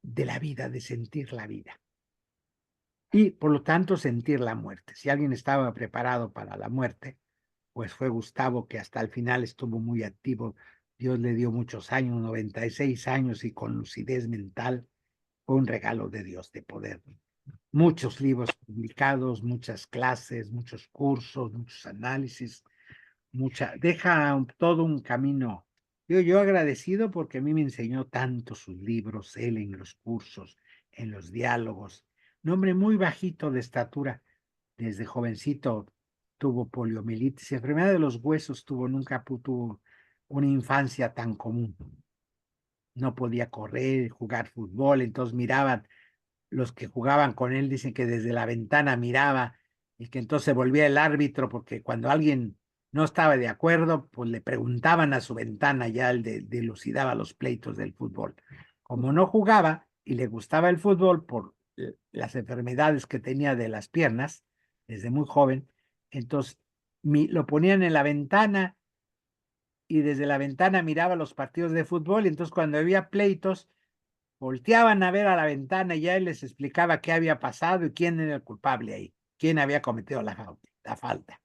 de la vida, de sentir la vida, y por lo tanto sentir la muerte. Si alguien estaba preparado para la muerte, pues fue Gustavo, que hasta el final estuvo muy activo. Dios le dio muchos años, 96 años, y con lucidez mental. Fue un regalo de Dios de poder. Muchos libros publicados, muchas clases, muchos cursos, muchos análisis, deja todo un camino. Yo agradecido porque a mí me enseñó tanto sus libros, él en los cursos, en los diálogos. Un hombre muy bajito de estatura, desde jovencito tuvo poliomielitis, enfermedad de los huesos nunca tuvo una infancia tan común. No podía correr, jugar fútbol, entonces miraban, los que jugaban con él dicen que desde la ventana miraba y que entonces volvía el árbitro porque cuando alguien no estaba de acuerdo, pues le preguntaban a su ventana, ya él dilucidaba los pleitos del fútbol. Como no jugaba y le gustaba el fútbol por las enfermedades que tenía de las piernas, desde muy joven, entonces lo ponían en la ventana y desde la ventana miraba los partidos de fútbol, y entonces cuando había pleitos, volteaban a ver a la ventana y ya él les explicaba qué había pasado y quién era el culpable ahí, quién había cometido la falta.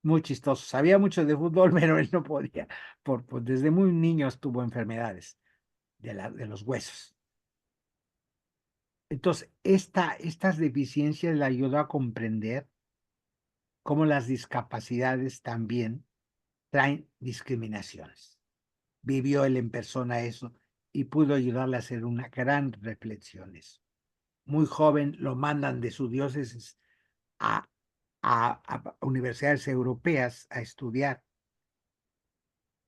Muy chistoso. Sabía mucho de fútbol, pero él no podía. Pues desde muy niño tuvo enfermedades de los huesos. Entonces, estas deficiencias le ayudó a comprender cómo las discapacidades también traen discriminaciones. Vivió él en persona eso y pudo ayudarle a hacer una gran reflexión. Muy joven lo mandan de su diócesis a universidades europeas a estudiar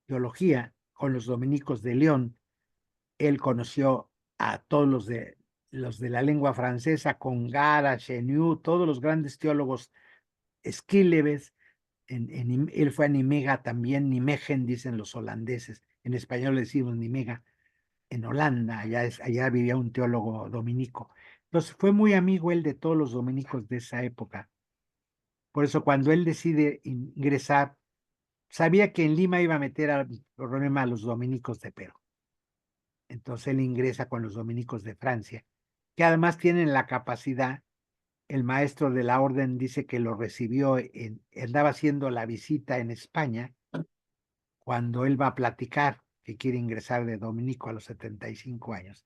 teología con los dominicos de León. Él conoció a todos los de la lengua francesa, Congar, Cheniu, todos los grandes teólogos, Schillebeeckx. Él fue a Nimega también, Nijmegen dicen los holandeses, en español le decimos Nimega. En Holanda, allá vivía un teólogo dominico. Entonces fue muy amigo él de todos los dominicos de esa época. Por eso cuando él decide ingresar, sabía que en Lima iba a meter al problema a los dominicos de Perú. Entonces él ingresa con los dominicos de Francia, que además tienen la capacidad. El maestro de la orden dice que lo recibió, andaba haciendo la visita en España, cuando él va a platicar que quiere ingresar de dominico a los 75 años.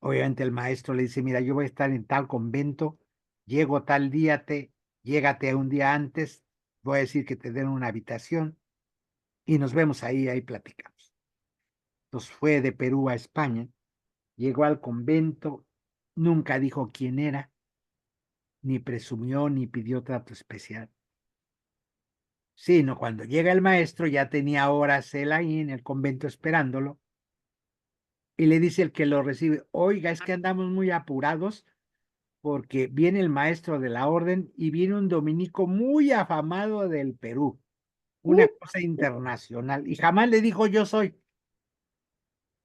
Obviamente el maestro le dice, mira, yo voy a estar en tal convento, llego tal día, llégate un día antes, voy a decir que te den una habitación y nos vemos ahí platicamos. Entonces fue de Perú a España, llegó al convento, nunca dijo quién era, ni presumió, ni pidió trato especial. Sino cuando llega el maestro, ya tenía horas él ahí en el convento esperándolo, y le dice el que lo recibe, oiga, es que andamos muy apurados, porque viene el maestro de la orden y viene un dominico muy afamado del Perú, una cosa internacional, y jamás le dijo yo soy.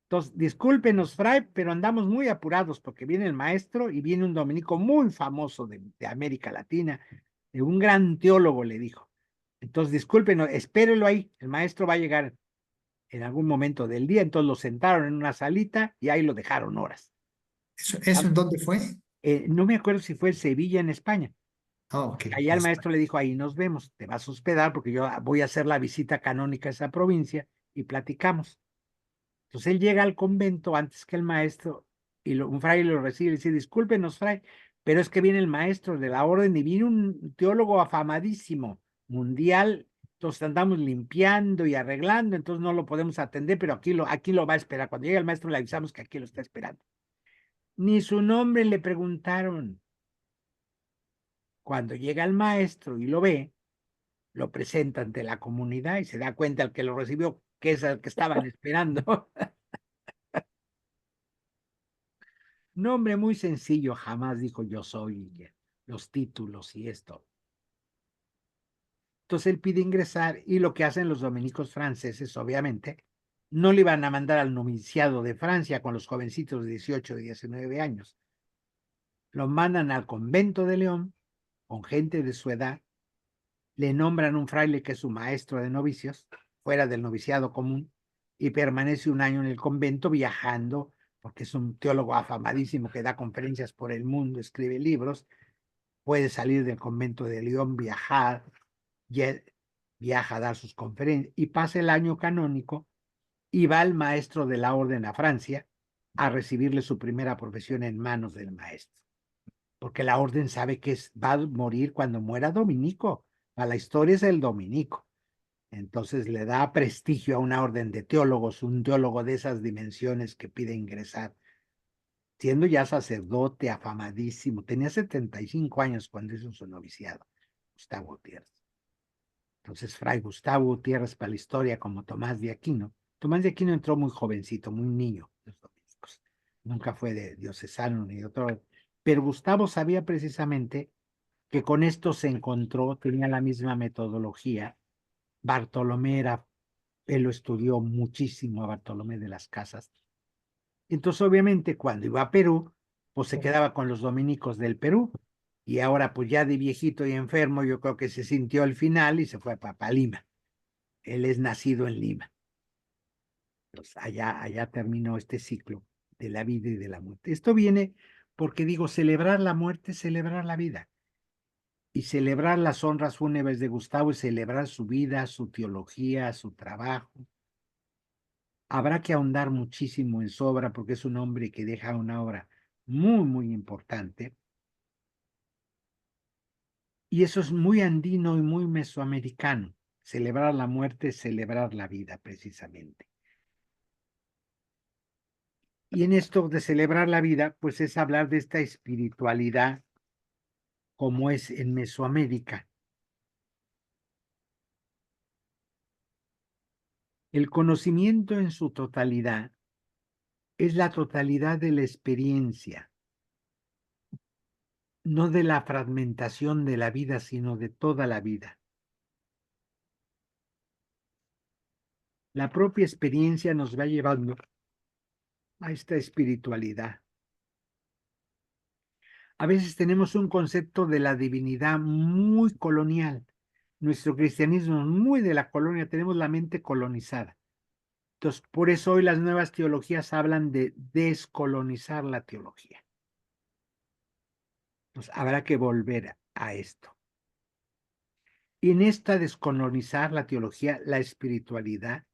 Entonces, discúlpenos, fray, pero andamos muy apurados porque viene el maestro y viene un dominico muy famoso de América Latina, de un gran teólogo, le dijo. Entonces, discúlpenos, espérelo ahí, el maestro va a llegar en algún momento del día. Entonces lo sentaron en una salita y ahí lo dejaron horas. ¿Eso en dónde fue? No me acuerdo si fue en Sevilla, en España. Ok. Allá el maestro le dijo, ahí nos vemos, te vas a hospedar porque yo voy a hacer la visita canónica a esa provincia y platicamos. Entonces él llega al convento antes que el maestro y un fraile lo recibe y dice, discúlpenos, fray, pero es que viene el maestro de la orden y viene un teólogo afamadísimo, mundial, Entonces andamos limpiando y arreglando, entonces no lo podemos atender, pero aquí lo va a esperar. Cuando llegue el maestro le avisamos que aquí lo está esperando. Ni su nombre le preguntaron. Cuando llega el maestro y lo ve, lo presenta ante la comunidad y se da cuenta el que lo recibió, que es el que estaban esperando. Nombre muy sencillo, jamás dijo yo soy, los títulos y esto. Entonces él pide ingresar y lo que hacen los dominicos franceses, obviamente, no le iban a mandar al noviciado de Francia con los jovencitos de 18 y 19 años. Lo mandan al convento de León con gente de su edad, le nombran un fraile que es su maestro de novicios, fuera del noviciado común, y permanece un año en el convento viajando, porque es un teólogo afamadísimo que da conferencias por el mundo, escribe libros, puede salir del convento de León, viajar, viaja a dar sus conferencias, y pasa el año canónico, y va el maestro de la orden a Francia a recibirle su primera profesión en manos del maestro. Porque la orden sabe que va a morir cuando muera Dominico. A la historia es el Dominico. Entonces le da prestigio a una orden de teólogos, un teólogo de esas dimensiones que pide ingresar, siendo ya sacerdote, afamadísimo. Tenía 75 años cuando hizo su noviciado, Gustavo Gutiérrez. Entonces, Fray Gustavo Gutiérrez para la historia, como Tomás de Aquino. Tomás de Aquino entró muy jovencito, muy niño, los dominicos. Nunca fue de diocesano ni de otro. Pero Gustavo sabía precisamente que con esto se encontró, tenía la misma metodología. Bartolomé él lo estudió muchísimo a Bartolomé de las Casas. Entonces, obviamente, cuando iba a Perú, pues se quedaba con los dominicos del Perú. Y ahora, pues ya de viejito y enfermo, yo creo que se sintió al final y se fue a Lima. Él es nacido en Lima. Entonces, allá terminó este ciclo de la vida y de la muerte. Esto viene porque digo, celebrar la muerte es celebrar la vida. Y celebrar las honras fúnebres de Gustavo es celebrar su vida, su teología, su trabajo. Habrá que ahondar muchísimo en su obra porque es un hombre que deja una obra muy, muy importante. Y eso es muy andino y muy mesoamericano. Celebrar la muerte es celebrar la vida, precisamente. Y en esto de celebrar la vida, pues es hablar de esta espiritualidad como es en Mesoamérica. El conocimiento en su totalidad es la totalidad de la experiencia, no de la fragmentación de la vida, sino de toda la vida. La propia experiencia nos va llevando a esta espiritualidad. A veces tenemos un concepto de la divinidad muy colonial. Nuestro cristianismo es muy de la colonia, tenemos la mente colonizada. Entonces, por eso hoy las nuevas teologías hablan de descolonizar la teología. Entonces, habrá que volver a esto. Y en esta descolonizar la teología, la espiritualidad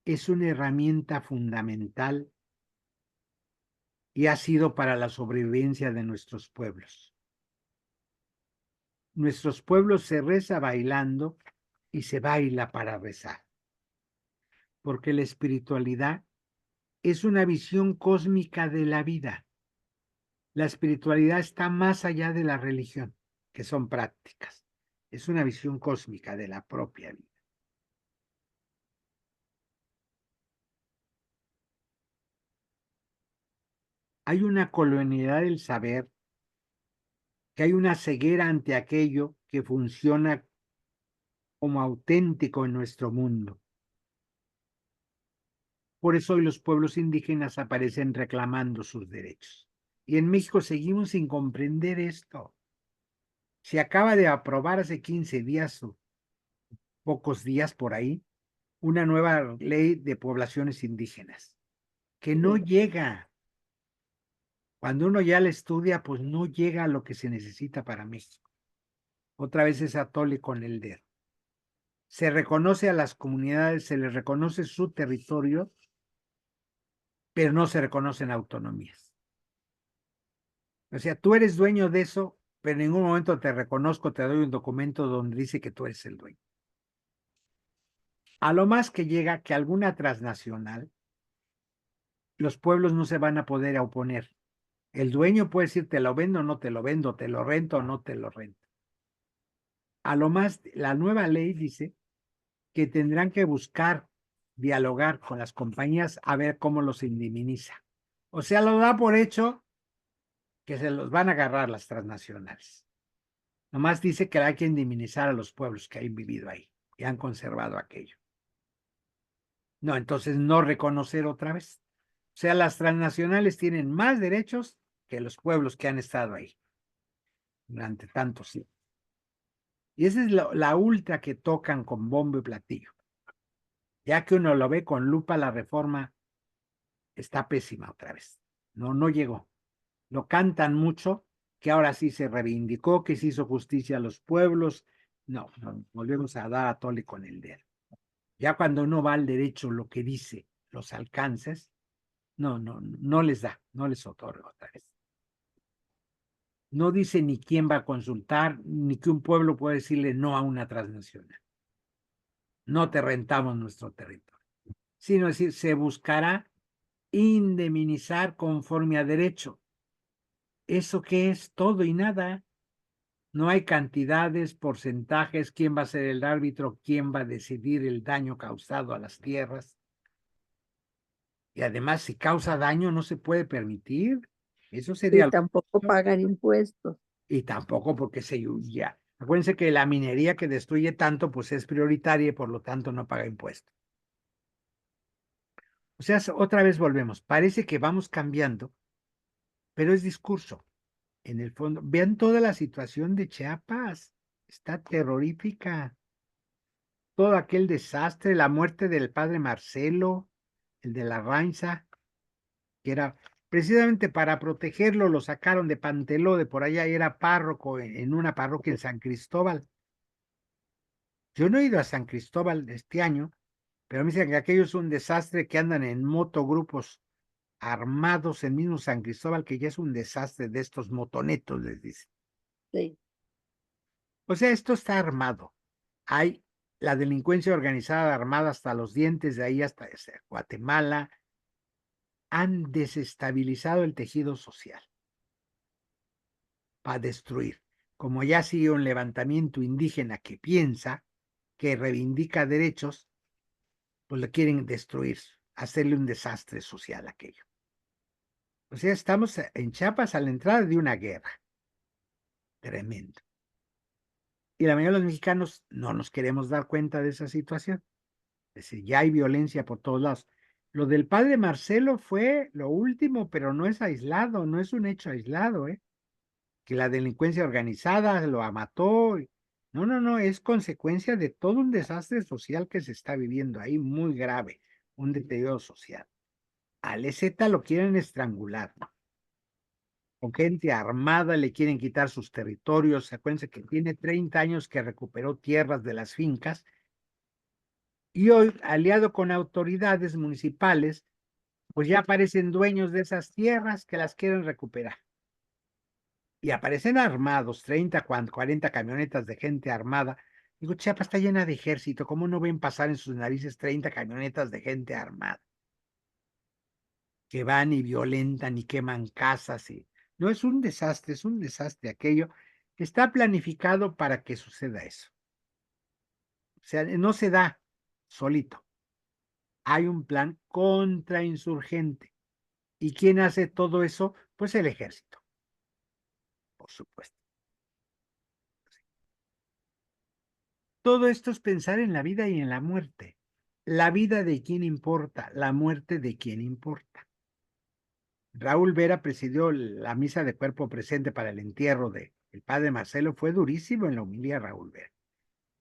es una herramienta fundamental y ha sido para la sobrevivencia de nuestros pueblos. Nuestros pueblos se reza bailando y se baila para rezar, porque la espiritualidad es una visión cósmica de la vida. La espiritualidad está más allá de la religión, que son prácticas. Es una visión cósmica de la propia vida. Hay una colonialidad del saber, que hay una ceguera ante aquello que funciona como auténtico en nuestro mundo. Por eso hoy los pueblos indígenas aparecen reclamando sus derechos. Y en México seguimos sin comprender esto. Se acaba de aprobar hace 15 días o pocos días por ahí una nueva ley de poblaciones indígenas que no llega. Cuando uno ya la estudia, pues no llega a lo que se necesita para México. Otra vez es atole con el dedo. Se reconoce a las comunidades, se les reconoce su territorio, pero no se reconocen autonomías. O sea, tú eres dueño de eso, pero en ningún momento te reconozco, te doy un documento donde dice que tú eres el dueño. A lo más que llega que alguna transnacional, los pueblos no se van a poder oponer. El dueño puede decir, te lo vendo o no te lo vendo, te lo rento o no te lo rento. A lo más, la nueva ley dice que tendrán que buscar dialogar con las compañías a ver cómo los indemniza. O sea, lo da por hecho que se los van a agarrar las transnacionales. Nomás dice que hay que indemnizar a los pueblos que han vivido ahí y han conservado aquello. No, entonces no reconocer otra vez. O sea, las transnacionales tienen más derechos que los pueblos que han estado ahí durante tantos siglos. Y esa es la ultra que tocan con bombo y platillo. Ya que uno lo ve con lupa, la reforma está pésima otra vez. No llegó. Lo cantan mucho, que ahora sí se reivindicó, que se hizo justicia a los pueblos. No, volvemos a dar a tole con el dedo. Ya cuando uno va al derecho, lo que dice, los alcances, no les da, no les otorga otra vez. No dice ni quién va a consultar, ni que un pueblo puede decirle no a una transnacional. No te rentamos nuestro territorio. Sino decir, se buscará indemnizar conforme a derecho. ¿Eso qué es? Todo y nada. No hay cantidades, porcentajes, quién va a ser el árbitro, quién va a decidir el daño causado a las tierras. Y además, si causa daño, no se puede permitir. Eso sería... Y tampoco pagan impuestos. Y tampoco porque ya. Acuérdense que la minería que destruye tanto, pues es prioritaria y por lo tanto no paga impuestos. O sea, otra vez volvemos. Parece que vamos cambiando, pero es discurso. En el fondo, vean toda la situación de Chiapas. Está terrorífica. Todo aquel desastre, la muerte del padre Marcelo, el de la Rainza, que era precisamente para protegerlo, lo sacaron de Panteló, de por allá, y era párroco en una parroquia en San Cristóbal. Yo no he ido a San Cristóbal este año, pero me dicen que aquello es un desastre, que andan en motogrupos armados en mismo San Cristóbal, que ya es un desastre de estos motonetos, les dicen. Sí. O sea, esto está armado. Hay la delincuencia organizada armada hasta los dientes, de ahí hasta Guatemala. Han desestabilizado el tejido social para destruir. Como ya sigue un levantamiento indígena que piensa, que reivindica derechos, pues le quieren destruir, hacerle un desastre social a aquello. O sea, estamos en Chiapas a la entrada de una guerra. Tremendo. Y la mayoría de los mexicanos no nos queremos dar cuenta de esa situación. Es decir, ya hay violencia por todos lados. Lo del padre Marcelo fue lo último, pero no es aislado, no es un hecho aislado, ¿eh? Que la delincuencia organizada lo mató. No, es consecuencia de todo un desastre social que se está viviendo ahí, muy grave, un deterioro social. Al EZ lo quieren estrangular, ¿no? Con gente armada le quieren quitar sus territorios. Acuérdense que tiene 30 años que recuperó tierras de las fincas y hoy, aliado con autoridades municipales, pues ya aparecen dueños de esas tierras que las quieren recuperar. Y aparecen armados, 30, 40 camionetas de gente armada. Digo, Chiapas está llena de ejército, ¿cómo no ven pasar en sus narices 30 camionetas de gente armada? Que van y violentan y queman casas. No es un desastre aquello. Está planificado para que suceda eso. O sea, no se da solito. Hay un plan contrainsurgente. ¿Y quién hace todo eso? Pues el ejército, por supuesto. Todo esto es pensar en la vida y en la muerte. La vida de quién importa, la muerte de quién importa. Raúl Vera presidió la misa de cuerpo presente para el entierro del padre Marcelo. Fue durísimo en la homilía Raúl Vera,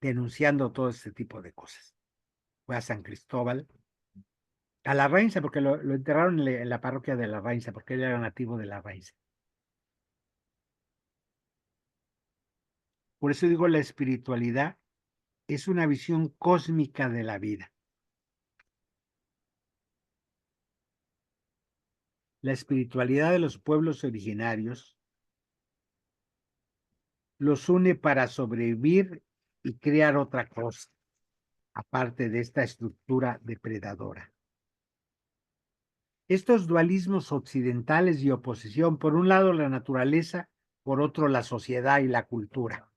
denunciando todo este tipo de cosas. Fue a San Cristóbal, a La Rainza, porque lo enterraron en la parroquia de La Rainza, porque él era nativo de La Rainza. Por eso digo, la espiritualidad es una visión cósmica de la vida. La espiritualidad de los pueblos originarios los une para sobrevivir y crear otra cosa. aparte de esta estructura depredadora. Estos dualismos occidentales y oposición, por un lado la naturaleza, por otro la sociedad y la cultura.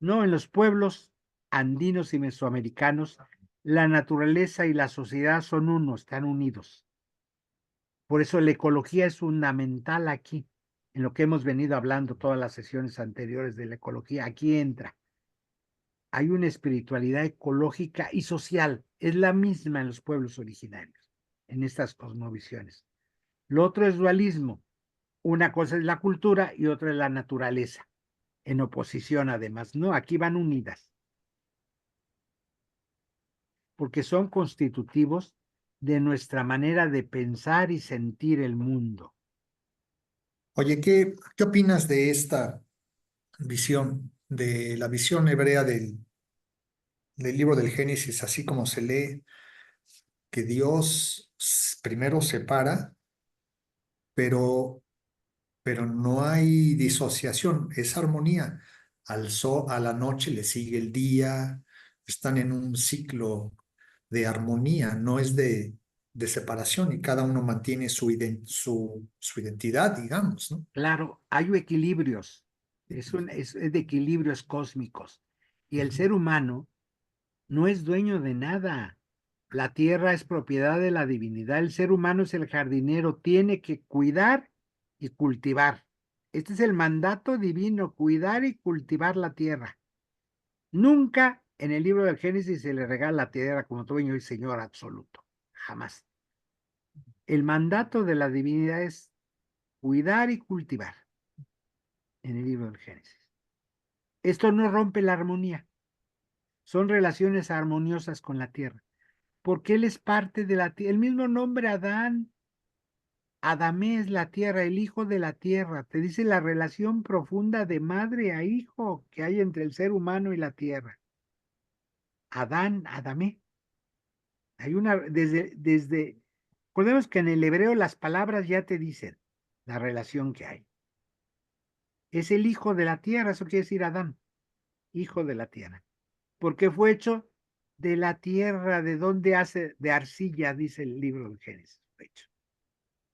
No, en los pueblos andinos y mesoamericanos, la naturaleza y la sociedad son uno, están unidos. Por eso la ecología es fundamental aquí, en lo que hemos venido hablando todas las sesiones anteriores de la ecología. Aquí entra. Hay una espiritualidad ecológica y social, es la misma en los pueblos originarios, en estas cosmovisiones. Lo otro es dualismo. Una cosa es la cultura y otra es la naturaleza, en oposición además. No, aquí van unidas, porque son constitutivos de nuestra manera de pensar y sentir el mundo. Oye, ¿qué opinas de esta visión, de la visión hebrea del libro del Génesis, así como se lee, que Dios primero separa, pero, pero no hay disociación, es armonía? A la noche le sigue el día, están en un ciclo de armonía, no es de separación, y cada uno mantiene su identidad, digamos, ¿no? Claro, hay equilibrios, es de equilibrios cósmicos, y el ser humano no es dueño de nada. La tierra es propiedad de la divinidad, el ser humano es el jardinero, tiene que cuidar y cultivar. Este es el mandato divino, cuidar y cultivar la tierra. Nunca en el libro del Génesis se le regala la tierra como dueño y señor absoluto, jamás. El mandato de la divinidad es cuidar y cultivar en el libro del Génesis. Esto no rompe la armonía, son relaciones armoniosas con la tierra, porque él es parte de la tierra. El mismo nombre Adán, Adamé es la tierra, el hijo de la tierra. Te dice la relación profunda de madre a hijo que hay entre el ser humano y la tierra. Adán, Adamé. Hay una, recordemos que en el hebreo las palabras ya te dicen la relación que hay. Es el hijo de la tierra, eso quiere decir Adán, hijo de la tierra. Porque fue hecho de la tierra, de donde hace, de arcilla, dice el libro de Génesis, fue hecho.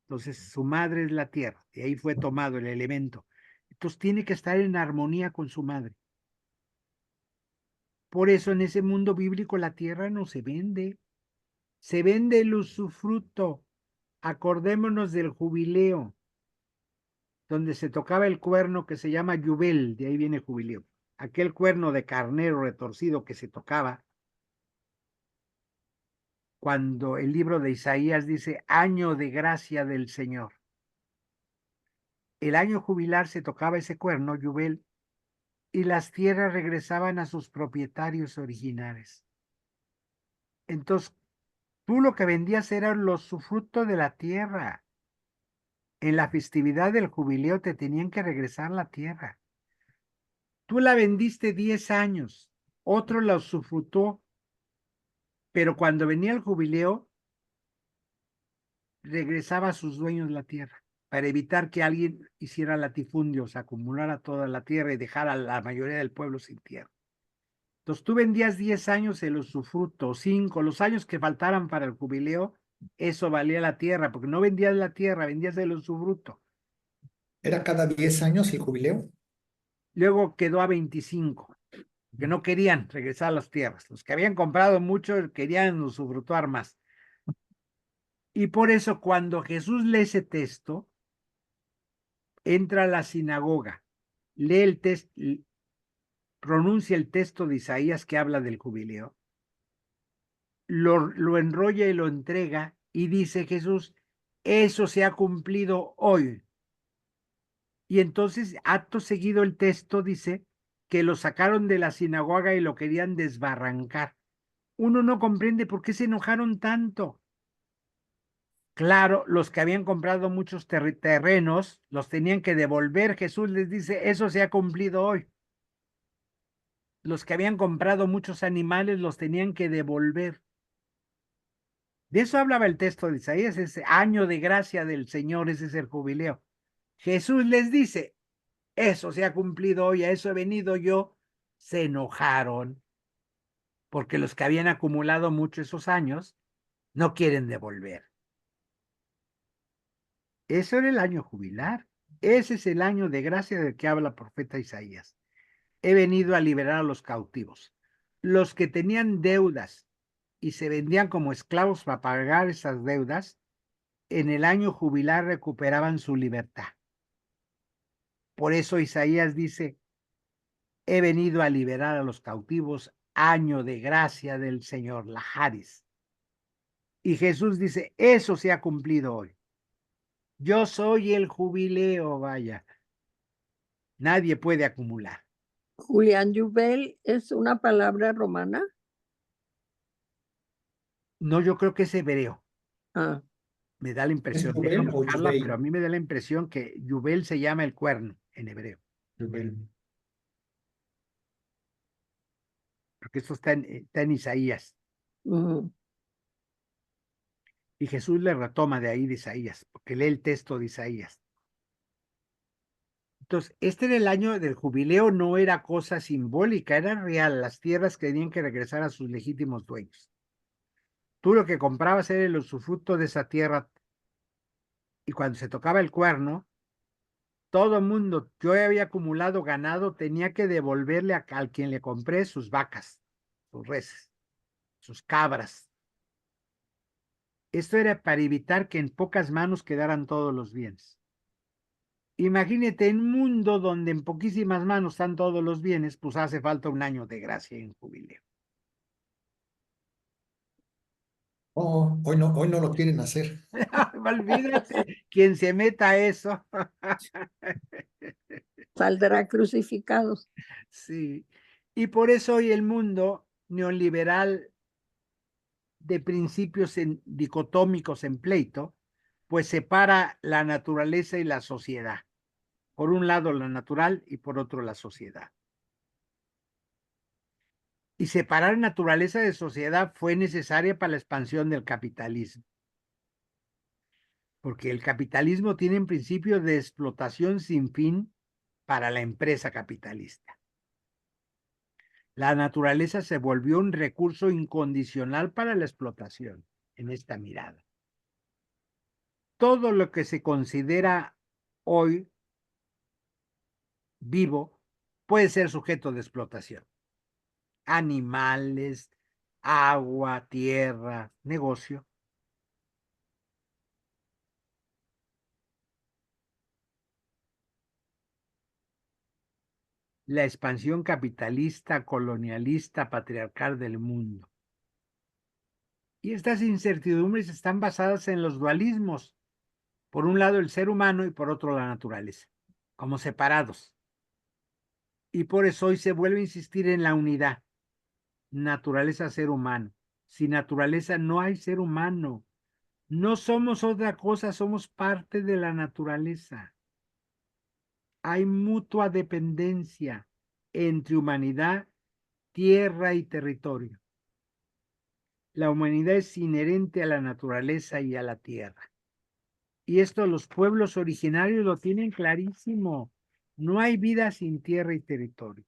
Entonces su madre es la tierra, y ahí fue tomado el elemento. Entonces tiene que estar en armonía con su madre. Por eso en ese mundo bíblico la tierra no se vende el usufruto. Acordémonos del jubileo, donde se tocaba el cuerno que se llama yubel, de ahí viene jubileo. Aquel cuerno de carnero retorcido que se tocaba cuando el libro de Isaías dice año de gracia del Señor. El año jubilar se tocaba ese cuerno, yubel, y las tierras regresaban a sus propietarios originales. Entonces, tú lo que vendías era el usufruto de la tierra. En la festividad del jubileo te tenían que regresar la tierra. Tú la vendiste 10 años, otro la usufrutó, pero cuando venía el jubileo, regresaba a sus dueños la tierra, para evitar que alguien hiciera latifundios, acumulara toda la tierra y dejara a la mayoría del pueblo sin tierra. Entonces tú vendías 10 años el usufruto, 5, los años que faltaran para el jubileo, eso valía la tierra, porque no vendías la tierra, vendías el usufruto. ¿Era cada 10 años el jubileo? Luego quedó a 25, que no querían regresar a las tierras. Los que habían comprado mucho querían usufrutuar más. Y por eso cuando Jesús lee ese texto, entra a la sinagoga, lee el texto, pronuncia el texto de Isaías que habla del jubileo, lo enrolla y lo entrega y dice Jesús, eso se ha cumplido hoy. Y entonces, acto seguido el texto dice que lo sacaron de la sinagoga y lo querían desbarrancar. Uno no comprende por qué se enojaron tanto. Claro, los que habían comprado muchos terrenos los tenían que devolver. Jesús les dice, eso se ha cumplido hoy. Los que habían comprado muchos animales los tenían que devolver. De eso hablaba el texto de Isaías, ese año de gracia del Señor, ese es el jubileo. Jesús les dice, eso se ha cumplido hoy, a eso he venido yo. Se enojaron. porque los que habían acumulado mucho esos años no quieren devolver. Eso era el año jubilar. Ese es el año de gracia del que habla el profeta Isaías. He venido a liberar a los cautivos. Los que tenían deudas y se vendían como esclavos para pagar esas deudas, en el año jubilar recuperaban su libertad. Por eso Isaías dice, he venido a liberar a los cautivos, año de gracia del Señor, Laharis. Y Jesús dice, eso se ha cumplido hoy. Yo soy el jubileo, vaya. Nadie puede acumular. Julián, Yubel es una palabra romana. No, yo creo que es hebreo. Ah, Me da la ¿Es impresión, Yubel déjame o buscarla, pero a Yubei? mí me da la impresión que Yubel se llama el cuerno en hebreo, Yubel. porque esto está en Isaías. ujú. Y Jesús le retoma de ahí de Isaías, porque lee el texto de Isaías. Entonces, este era el año del jubileo, no era cosa simbólica, era real. Las tierras tenían que regresar a sus legítimos dueños. Tú lo que comprabas era el usufructo de esa tierra, y cuando se tocaba el cuerno, todo el mundo, yo había acumulado ganado, tenía que devolverle al quien le compré sus vacas, sus reses, sus cabras. Esto era para evitar que en pocas manos quedaran todos los bienes. Imagínate en un mundo donde en poquísimas manos están todos los bienes, pues hace falta un año de gracia en jubileo. Oh, hoy no lo quieren hacer. Olvídate, quien se meta a eso. Saldrá crucificado. Sí. Y por eso hoy el mundo neoliberal de principios dicotómicos en pleito, pues separa la naturaleza y la sociedad. Por un lado la natural y por otro la sociedad. Y separar naturaleza de sociedad fue necesaria para la expansión del capitalismo. Porque el capitalismo tiene un principio de explotación sin fin para la empresa capitalista. La naturaleza se volvió un recurso incondicional para la explotación en esta mirada. Todo lo que se considera hoy vivo puede ser sujeto de explotación. Animales, agua, tierra, negocio. La expansión capitalista, colonialista, patriarcal del mundo. Y estas incertidumbres están basadas en los dualismos. Por un lado el ser humano y por otro la naturaleza, como separados. Y por eso hoy se vuelve a insistir en la unidad. Naturaleza, ser humano. Sin naturaleza no hay ser humano. No somos otra cosa, somos parte de la naturaleza. Hay mutua dependencia entre humanidad, tierra y territorio. La humanidad es inherente a la naturaleza y a la tierra. Y esto los pueblos originarios lo tienen clarísimo. No hay vida sin tierra y territorio.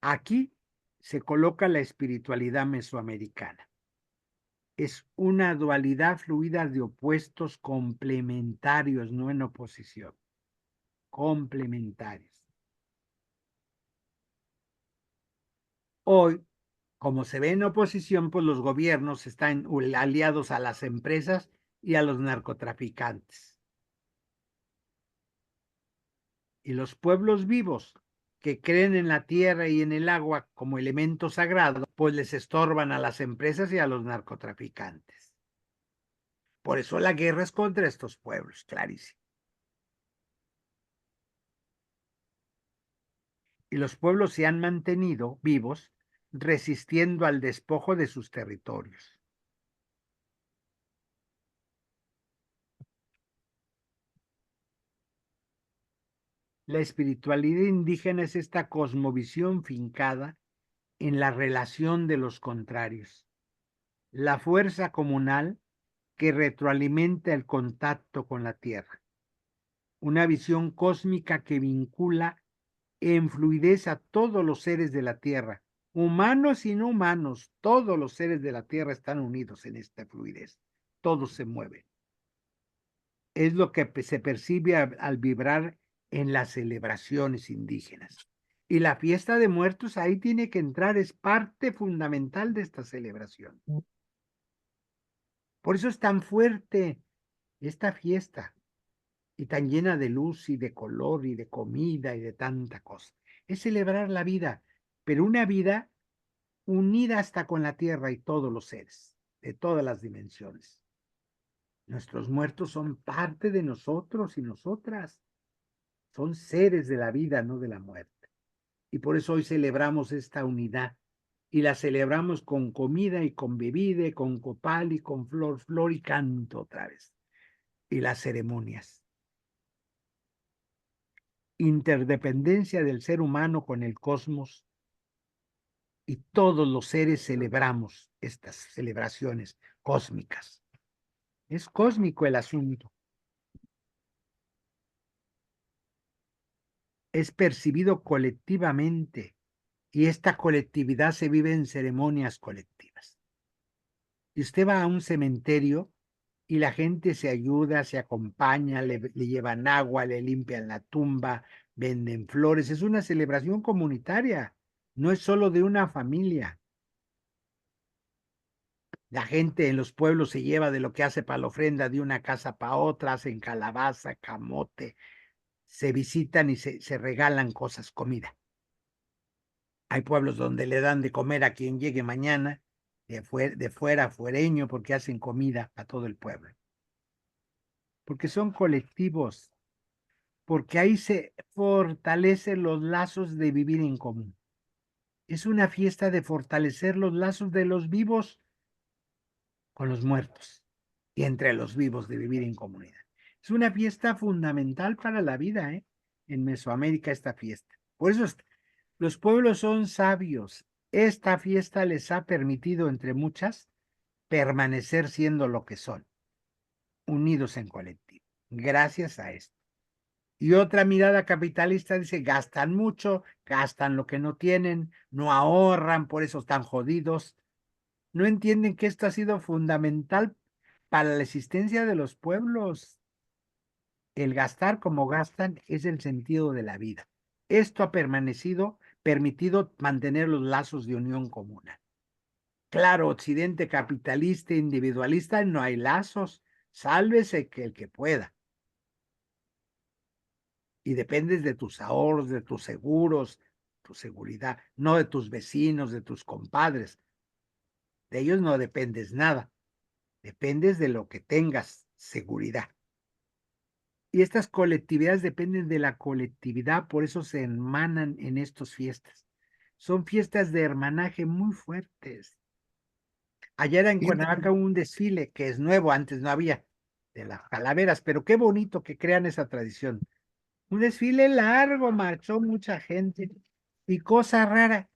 Aquí se coloca la espiritualidad mesoamericana. Es una dualidad fluida de opuestos complementarios, no en oposición. Complementarios. Hoy, como se ve en oposición, pues los gobiernos están aliados a las empresas y a los narcotraficantes. Y los pueblos vivos que creen en la tierra y en el agua como elemento sagrado, pues les estorban a las empresas y a los narcotraficantes. Por eso la guerra es contra estos pueblos, clarísimo. Y los pueblos se han mantenido vivos resistiendo al despojo de sus territorios. La espiritualidad indígena es esta cosmovisión fincada en la relación de los contrarios, la fuerza comunal que retroalimenta el contacto con la tierra, una visión cósmica que vincula en fluidez a todos los seres de la tierra, Humanos y no humanos, todos los seres de la tierra están unidos en esta fluidez. Todos se mueven. Es lo que se percibe al vibrar en las celebraciones indígenas. Y la fiesta de muertos ahí tiene que entrar, es parte fundamental de esta celebración. Por eso es tan fuerte esta fiesta y tan llena de luz y de color y de comida y de tanta cosa. Es celebrar la vida, pero una vida unida hasta con la tierra y todos los seres, de todas las dimensiones. Nuestros muertos son parte de nosotros y nosotras. Son seres de la vida, no de la muerte. Y por eso hoy celebramos esta unidad. Y la celebramos con comida y con bebida, y con copal y con flor, flor y canto otra vez. Y las ceremonias. Interdependencia del ser humano con el cosmos. Y todos los seres celebramos estas celebraciones cósmicas. Es cósmico el asunto. Es percibido colectivamente y esta colectividad se vive en ceremonias colectivas. Y usted va a un cementerio y la gente se ayuda, se acompaña, le llevan agua, le limpian la tumba, venden flores. Es una celebración comunitaria, no es solo de una familia. La gente en los pueblos se lleva de lo que hace para la ofrenda de una casa para otra, hacen calabaza, camote, se visitan y se regalan cosas, comida. Hay pueblos donde le dan de comer a quien llegue mañana, de fuera, fuereño, porque hacen comida a todo el pueblo. Porque son colectivos, porque ahí se fortalecen los lazos de vivir en común. Es una fiesta de fortalecer los lazos de los vivos con los muertos y entre los vivos de vivir en comunidad. Es una fiesta fundamental para la vida, ¿eh? En Mesoamérica esta fiesta. Por eso los pueblos son sabios. Esta fiesta les ha permitido, entre muchas, permanecer siendo lo que son, unidos en colectivo, gracias a esto. Y otra mirada capitalista dice, gastan mucho, gastan lo que no tienen, no ahorran, por eso están jodidos. No entienden que esto ha sido fundamental para la existencia de los pueblos. El gastar como gastan es el sentido de la vida. Esto ha permitido mantener los lazos de unión común. Claro, Occidente capitalista, individualista, no hay lazos, sálvese que el que pueda. Y dependes de tus ahorros, de tus seguros, tu seguridad, no de tus vecinos, de tus compadres. De ellos no dependes nada, dependes de lo que tengas, seguridad. Y estas colectividades dependen de la colectividad, por eso se hermanan en estas fiestas. Son fiestas de hermanaje muy fuertes. Ayer en Cuernavaca hubo un desfile que es nuevo, antes no había, de las calaveras, pero qué bonito que crean esa tradición. Un desfile largo, marchó mucha gente y cosa rara.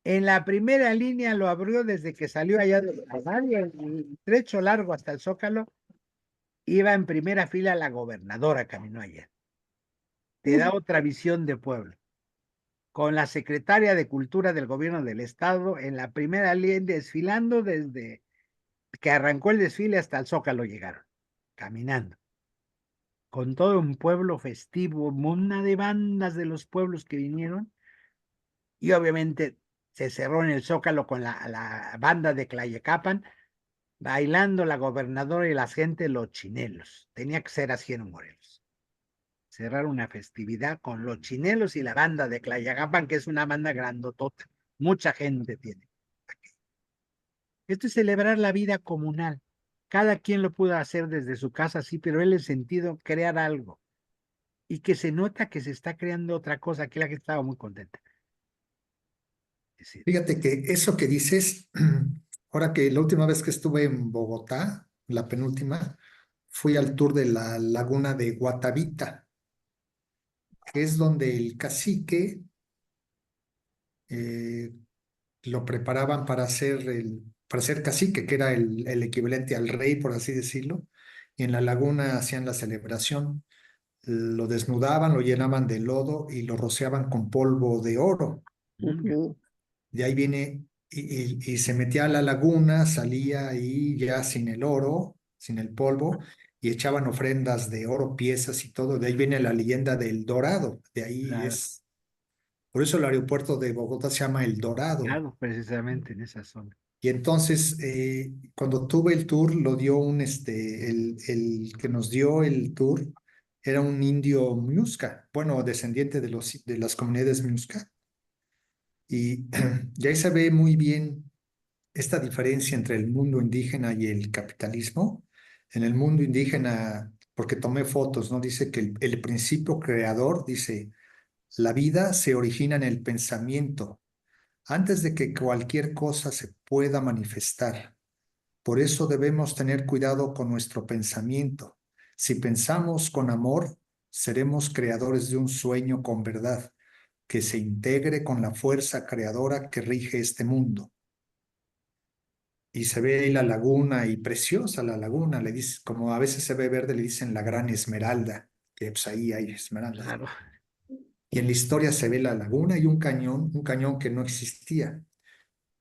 En la primera línea lo abrió desde que salió allá del radio, el trecho largo hasta el Zócalo. Iba en primera fila la gobernadora, caminó ayer. Te da otra visión de pueblo. Con la secretaria de Cultura del gobierno del estado en la primera línea, desfilando desde que arrancó el desfile hasta el Zócalo llegaron, caminando. Con todo un pueblo festivo, una de bandas de los pueblos que vinieron. Y obviamente se cerró en el Zócalo con la banda de Tlayacapan, bailando la gobernadora y la gente los chinelos. Tenía que ser así en Morelos. Cerrar una festividad con los chinelos y la banda de Tlayacapan, que es una banda grandotota. Mucha gente tiene. Esto es celebrar la vida comunal. Cada quien lo pudo hacer desde su casa, sí, pero él el sentido crear algo. Y que se nota que se está creando otra cosa. Aquí la gente estaba muy contenta. Fíjate que eso que dices, ahora que la última vez que estuve en Bogotá, la penúltima, fui al tour de la laguna de Guatavita, que es donde el cacique eh, lo preparaban para ser cacique, que era el equivalente al rey, por así decirlo, y en la laguna hacían la celebración, lo desnudaban, lo llenaban de lodo y lo rociaban con polvo de oro. Mm. De ahí viene y se metía a la laguna, salía ahí ya sin el oro, sin el polvo, y echaban ofrendas de oro, piezas y todo. De ahí viene la leyenda del Dorado. De ahí Claro, es, por eso el aeropuerto de Bogotá se llama El Dorado. claro, precisamente en esa zona. Y entonces, cuando tuve el tour, lo dio el que nos dio el tour, era un indio Muisca, bueno, descendiente de las comunidades Muisca. Y, y ahí se ve muy bien esta diferencia entre el mundo indígena y el capitalismo. En el mundo indígena, porque tomé fotos, ¿no? Dice que el principio creador, dice, la vida se origina en el pensamiento, antes de que cualquier cosa se pueda manifestar. Por eso debemos tener cuidado con nuestro pensamiento. Si pensamos con amor, seremos creadores de un sueño con verdad, que se integre con la fuerza creadora que rige este mundo. Y se ve ahí la laguna, y preciosa la laguna, le dice, como a veces se ve verde, le dicen la gran esmeralda, que pues ahí hay esmeraldas. Claro, Y en la historia se ve la laguna y un cañón que no existía,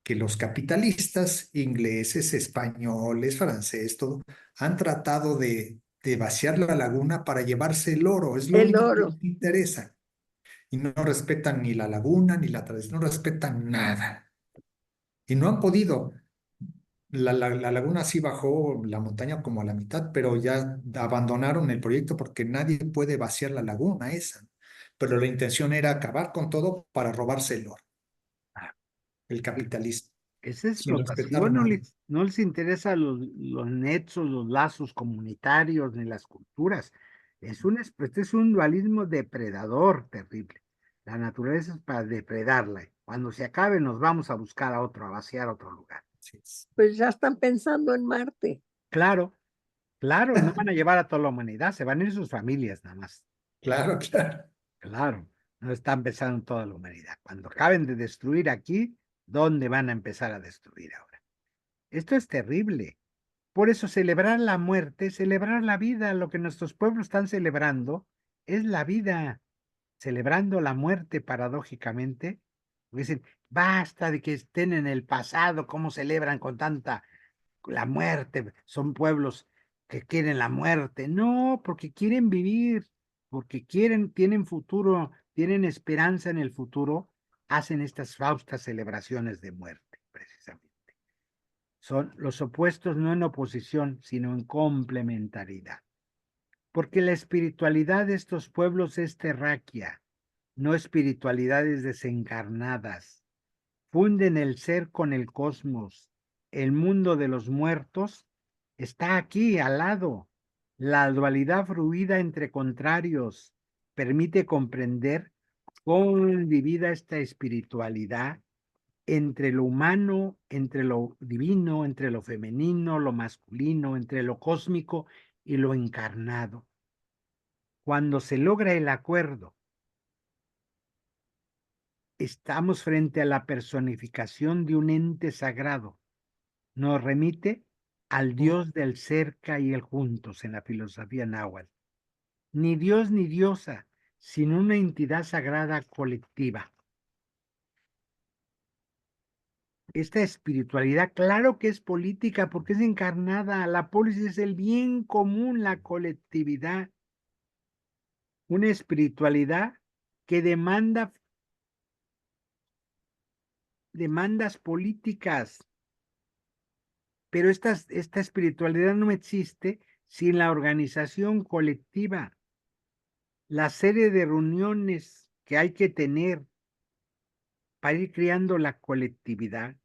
que los capitalistas ingleses, españoles, franceses, todo, han tratado de vaciar la laguna para llevarse el oro, es lo El único que oro. les interesa. Y no respetan ni la laguna, ni la tradición, no respetan nada. Y no han podido. La laguna sí bajó la montaña como a la mitad, pero ya abandonaron el proyecto porque nadie puede vaciar la laguna esa. Pero la intención era acabar con todo para robarse el oro, el capitalismo, esa sin respetar explotación nada. no les interesa los nexos, los lazos comunitarios, ni las culturas. Este es un dualismo depredador terrible. La naturaleza es para depredarla. Cuando se acabe, nos vamos a buscar a otro, a vaciar a otro lugar. Así es. Pues ya están pensando en Marte. Claro, claro, y no van a llevar a toda la humanidad, se van a ir sus familias nada más. Claro, claro. Claro, no están pensando en toda la humanidad. Cuando acaben de destruir aquí, ¿dónde van a empezar a destruir ahora? Esto es terrible. Por eso celebrar la muerte, celebrar la vida, lo que nuestros pueblos están celebrando es la vida, celebrando la muerte paradójicamente. Dicen, basta de que estén en el pasado, cómo celebran con tanta la muerte, son pueblos que quieren la muerte. No, porque quieren vivir, porque quieren, tienen futuro, tienen esperanza en el futuro, hacen estas faustas celebraciones de muerte, precisamente. Son los opuestos no en oposición, sino en complementariedad. Porque la espiritualidad de estos pueblos es terráquea, no espiritualidades desencarnadas. Funden el ser con el cosmos. El mundo de los muertos está aquí, al lado. La dualidad fluida entre contrarios permite comprender cómo es vivida esta espiritualidad entre lo humano, entre lo divino, entre lo femenino, lo masculino, entre lo cósmico y lo encarnado. Cuando se logra el acuerdo, estamos frente a la personificación de un ente sagrado. Nos remite al Dios del cerca y el juntos en la filosofía náhuatl. Ni Dios ni diosa, sino una entidad sagrada colectiva. Esta espiritualidad, claro que es política porque es encarnada. La polis es el bien común, la colectividad. Una espiritualidad que demanda demandas políticas. Pero esta espiritualidad no existe sin la organización colectiva, la serie de reuniones que hay que tener para ir creando la colectividad.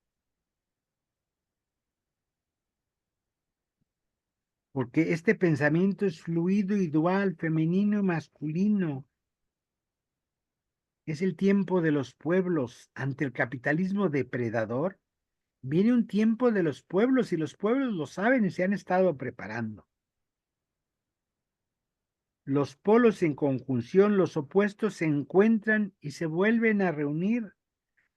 Porque este pensamiento es fluido y dual, femenino y masculino. Es el tiempo de los pueblos. Ante el capitalismo depredador, viene un tiempo de los pueblos y los pueblos lo saben y se han estado preparando. Los polos en conjunción, los opuestos se encuentran y se vuelven a reunir.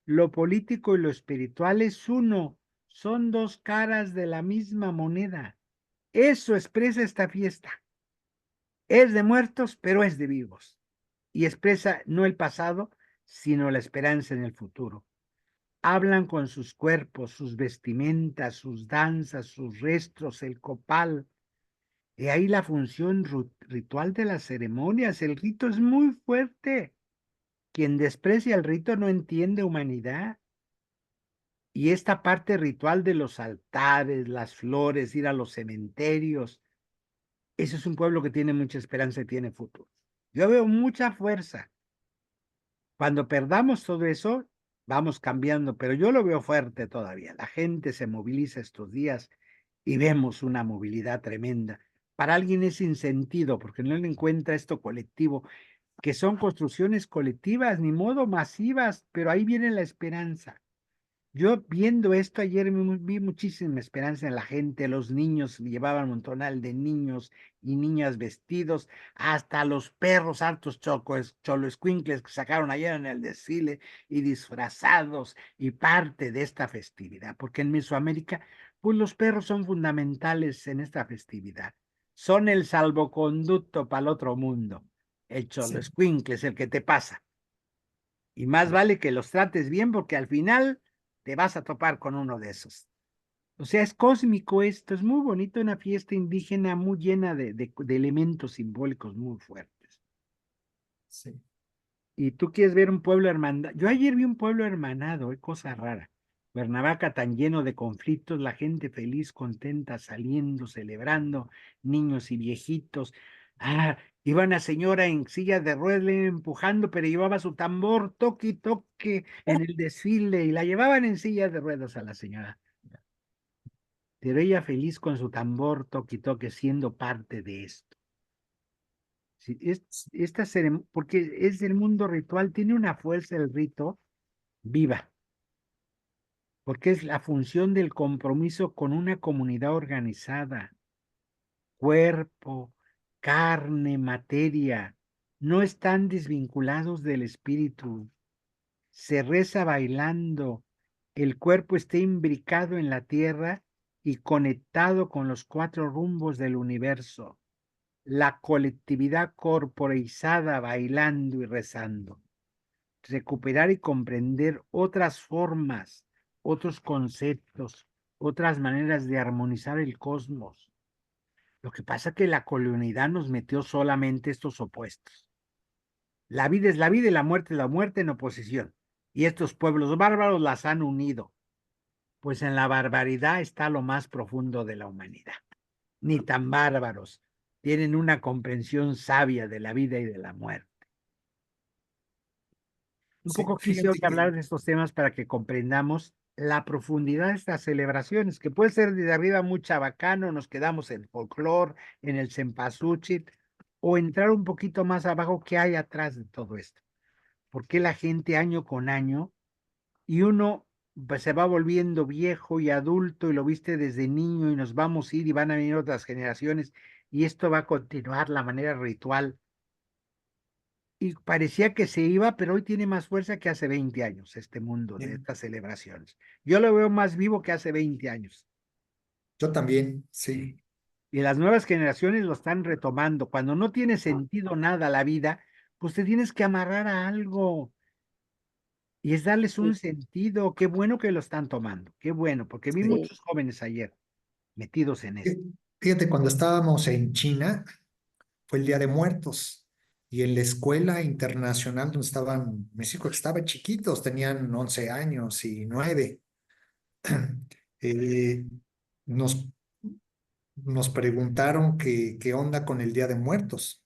Lo político y lo espiritual es uno, son dos caras de la misma moneda. Eso expresa esta fiesta. Es de muertos, pero es de vivos. Y expresa no el pasado, sino la esperanza en el futuro. hablan con sus cuerpos, sus vestimentas, sus danzas, sus restos, el copal. Y ahí la función ritual de las ceremonias. El rito es muy fuerte. Quien desprecia el rito no entiende humanidad. Y esta parte ritual de los altares, las flores, ir a los cementerios, ese es un pueblo que tiene mucha esperanza y tiene futuro. Yo veo mucha fuerza. Cuando perdamos todo eso, vamos cambiando, pero yo lo veo fuerte todavía. La gente se moviliza estos días y vemos una movilidad tremenda. Para alguien es sin sentido porque no le encuentra esto colectivo, que son construcciones colectivas, ni modo masivas, pero ahí viene la esperanza. Yo viendo esto ayer vi muchísima esperanza en la gente, los niños llevaban un montonal de niños y niñas vestidos, hasta los perros hartos choloescuincles que sacaron ayer en el desfile y disfrazados y parte de esta festividad, porque en Mesoamérica, pues los perros son fundamentales en esta festividad, son el salvoconducto para el otro mundo, el Sí. choloescuincle es el que te pasa. Y más vale que los trates bien porque al final te vas a topar con uno de esos. O sea, es cósmico esto, es muy bonito, una fiesta indígena muy llena de elementos simbólicos muy fuertes. Sí. Y tú quieres ver un pueblo hermandad. Yo ayer vi un pueblo hermanado, cosa rara. Cuernavaca tan lleno de conflictos, la gente feliz, contenta, saliendo, celebrando, niños y viejitos. Iba una señora en silla de ruedas empujando, pero llevaba su tambor, toque y toque en el desfile, y la llevaban en silla de ruedas a la señora. Pero ella feliz con su tambor, toque y toque, siendo parte de esto. Sí, esta porque es el mundo ritual, tiene una fuerza el rito viva, porque es la función del compromiso con una comunidad organizada, cuerpo, carne, materia, no están desvinculados del espíritu. Se reza bailando, el cuerpo está imbricado en la tierra y conectado con los cuatro rumbos del universo. La colectividad corporeizada bailando y rezando. Recuperar y comprender otras formas, otros conceptos, otras maneras de armonizar el cosmos. Lo que pasa es que la colonialidad nos metió solamente estos opuestos. La vida es la vida y la muerte es la muerte en oposición. Y estos pueblos bárbaros las han unido. Pues en la barbaridad está lo más profundo de la humanidad. Ni tan bárbaros. Tienen una comprensión sabia de la vida y de la muerte. Un Sí, poco quise hoy fíjate que hablar de estos temas para que comprendamos la profundidad de estas celebraciones, que puede ser desde arriba muy chabacano, nos quedamos en folclore, en el cempasúchil, o entrar un poquito más abajo, ¿qué hay atrás de todo esto? ¿Por qué la gente año con año, y uno pues, se va volviendo viejo y adulto y lo viste desde niño y nos vamos a ir y van a venir otras generaciones y esto va a continuar la manera ritual? Y parecía que se iba, pero hoy tiene más fuerza que hace 20 años este mundo de eh, estas celebraciones. Yo lo veo más vivo que hace 20 años. yo también, Sí. sí. Y las nuevas generaciones lo están retomando. Cuando no tiene sentido nada la vida, pues te tienes que amarrar a algo y es darles un Sí, sentido. Qué bueno que lo están tomando. Qué bueno, porque vi sí, muchos jóvenes ayer metidos en esto. Fíjate, cuando estábamos en China, fue el Día de Muertos. Y en la escuela internacional donde estaban, mis hijos estaban chiquitos, tenían 11 años y 9. eh, nos, nos preguntaron qué onda con el Día de Muertos.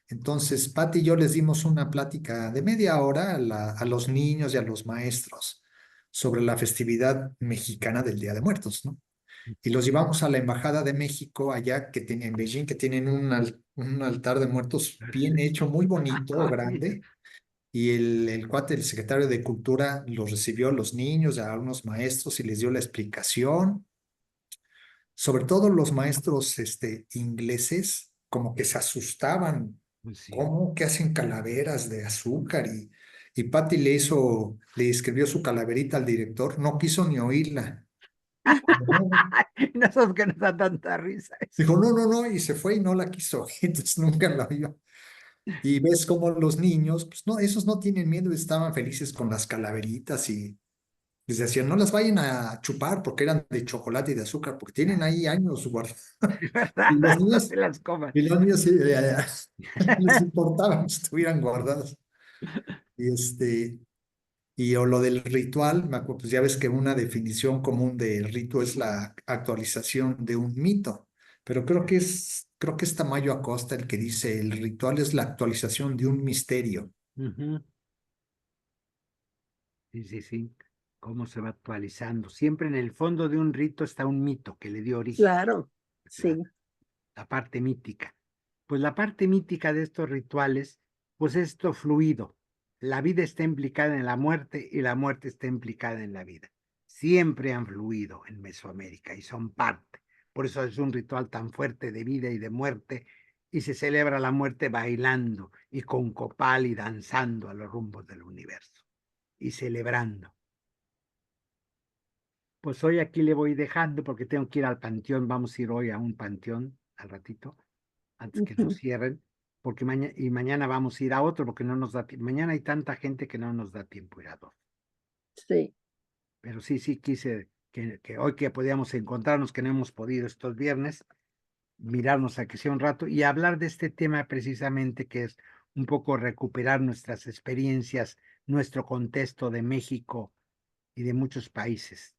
Entonces, Pati y yo les dimos una plática de media hora a los niños y a los maestros sobre la festividad mexicana del Día de Muertos, ¿no? Y los llevamos a la Embajada de México allá que tiene, en Beijing, que tienen un altar de muertos bien hecho, muy bonito, grande. Y el cuate, el secretario de Cultura, los recibió a los niños, a unos maestros y les dio la explicación. Sobre todo los maestros ingleses, como que se asustaban. Pues sí. ¿Cómo que hacen calaveras de azúcar? Y Patty le escribió su calaverita al director, no quiso ni oírla. No. No sabes que nos da tanta risa. Dijo, no, no, no, y se fue y no la quiso, entonces nunca la vio. Y ves como los niños, pues no, esos no tienen miedo, estaban felices con las calaveritas y Les decían, no las vayan a chupar porque eran de chocolate y de azúcar, porque tienen ahí años guardados. Y los ¿Verdad? No niños, se las coman. y los niños no les importaba que estuvieran guardados. Y o lo del ritual, me acuerdo, pues ya ves que una definición común del rito es la actualización de un mito, pero creo que es Tamayo Acosta el que dice el ritual es la actualización de un misterio. Ujú. Sí, sí, sí. Cómo se va actualizando. Siempre en el fondo de un rito está un mito que le dio origen. Claro, La, sí. la parte mítica. Pues la parte mítica de estos rituales, pues es esto fluido. La vida está implicada en la muerte y la muerte está implicada en la vida. Siempre han fluido en Mesoamérica y son parte. Por eso es un ritual tan fuerte de vida y de muerte y se celebra la muerte bailando y con copal y danzando a los rumbos del universo y celebrando. Pues hoy aquí le voy dejando porque tengo que ir al panteón. Vamos a ir hoy a un panteón al ratito, antes que nos Ujú. cierren, porque mañana vamos a ir a otro porque no nos da tiempo. Mañana hay tanta gente que no nos da tiempo ir a dos. Sí. Pero sí, sí quise que hoy que podíamos encontrarnos, que no hemos podido estos viernes, mirarnos aquí sea un rato y hablar de este tema precisamente que es un poco recuperar nuestras experiencias, nuestro contexto de México y de muchos países.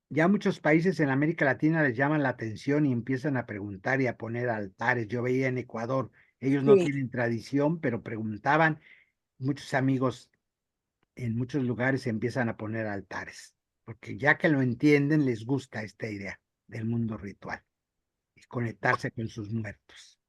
Ya muchos países en América Latina les llaman la atención y empiezan a preguntar y a poner altares. Yo veía en Ecuador, ellos no Sí. tienen tradición, pero preguntaban, muchos amigos en muchos lugares empiezan a poner altares, porque ya que lo entienden, les gusta esta idea del mundo ritual y conectarse con sus muertos.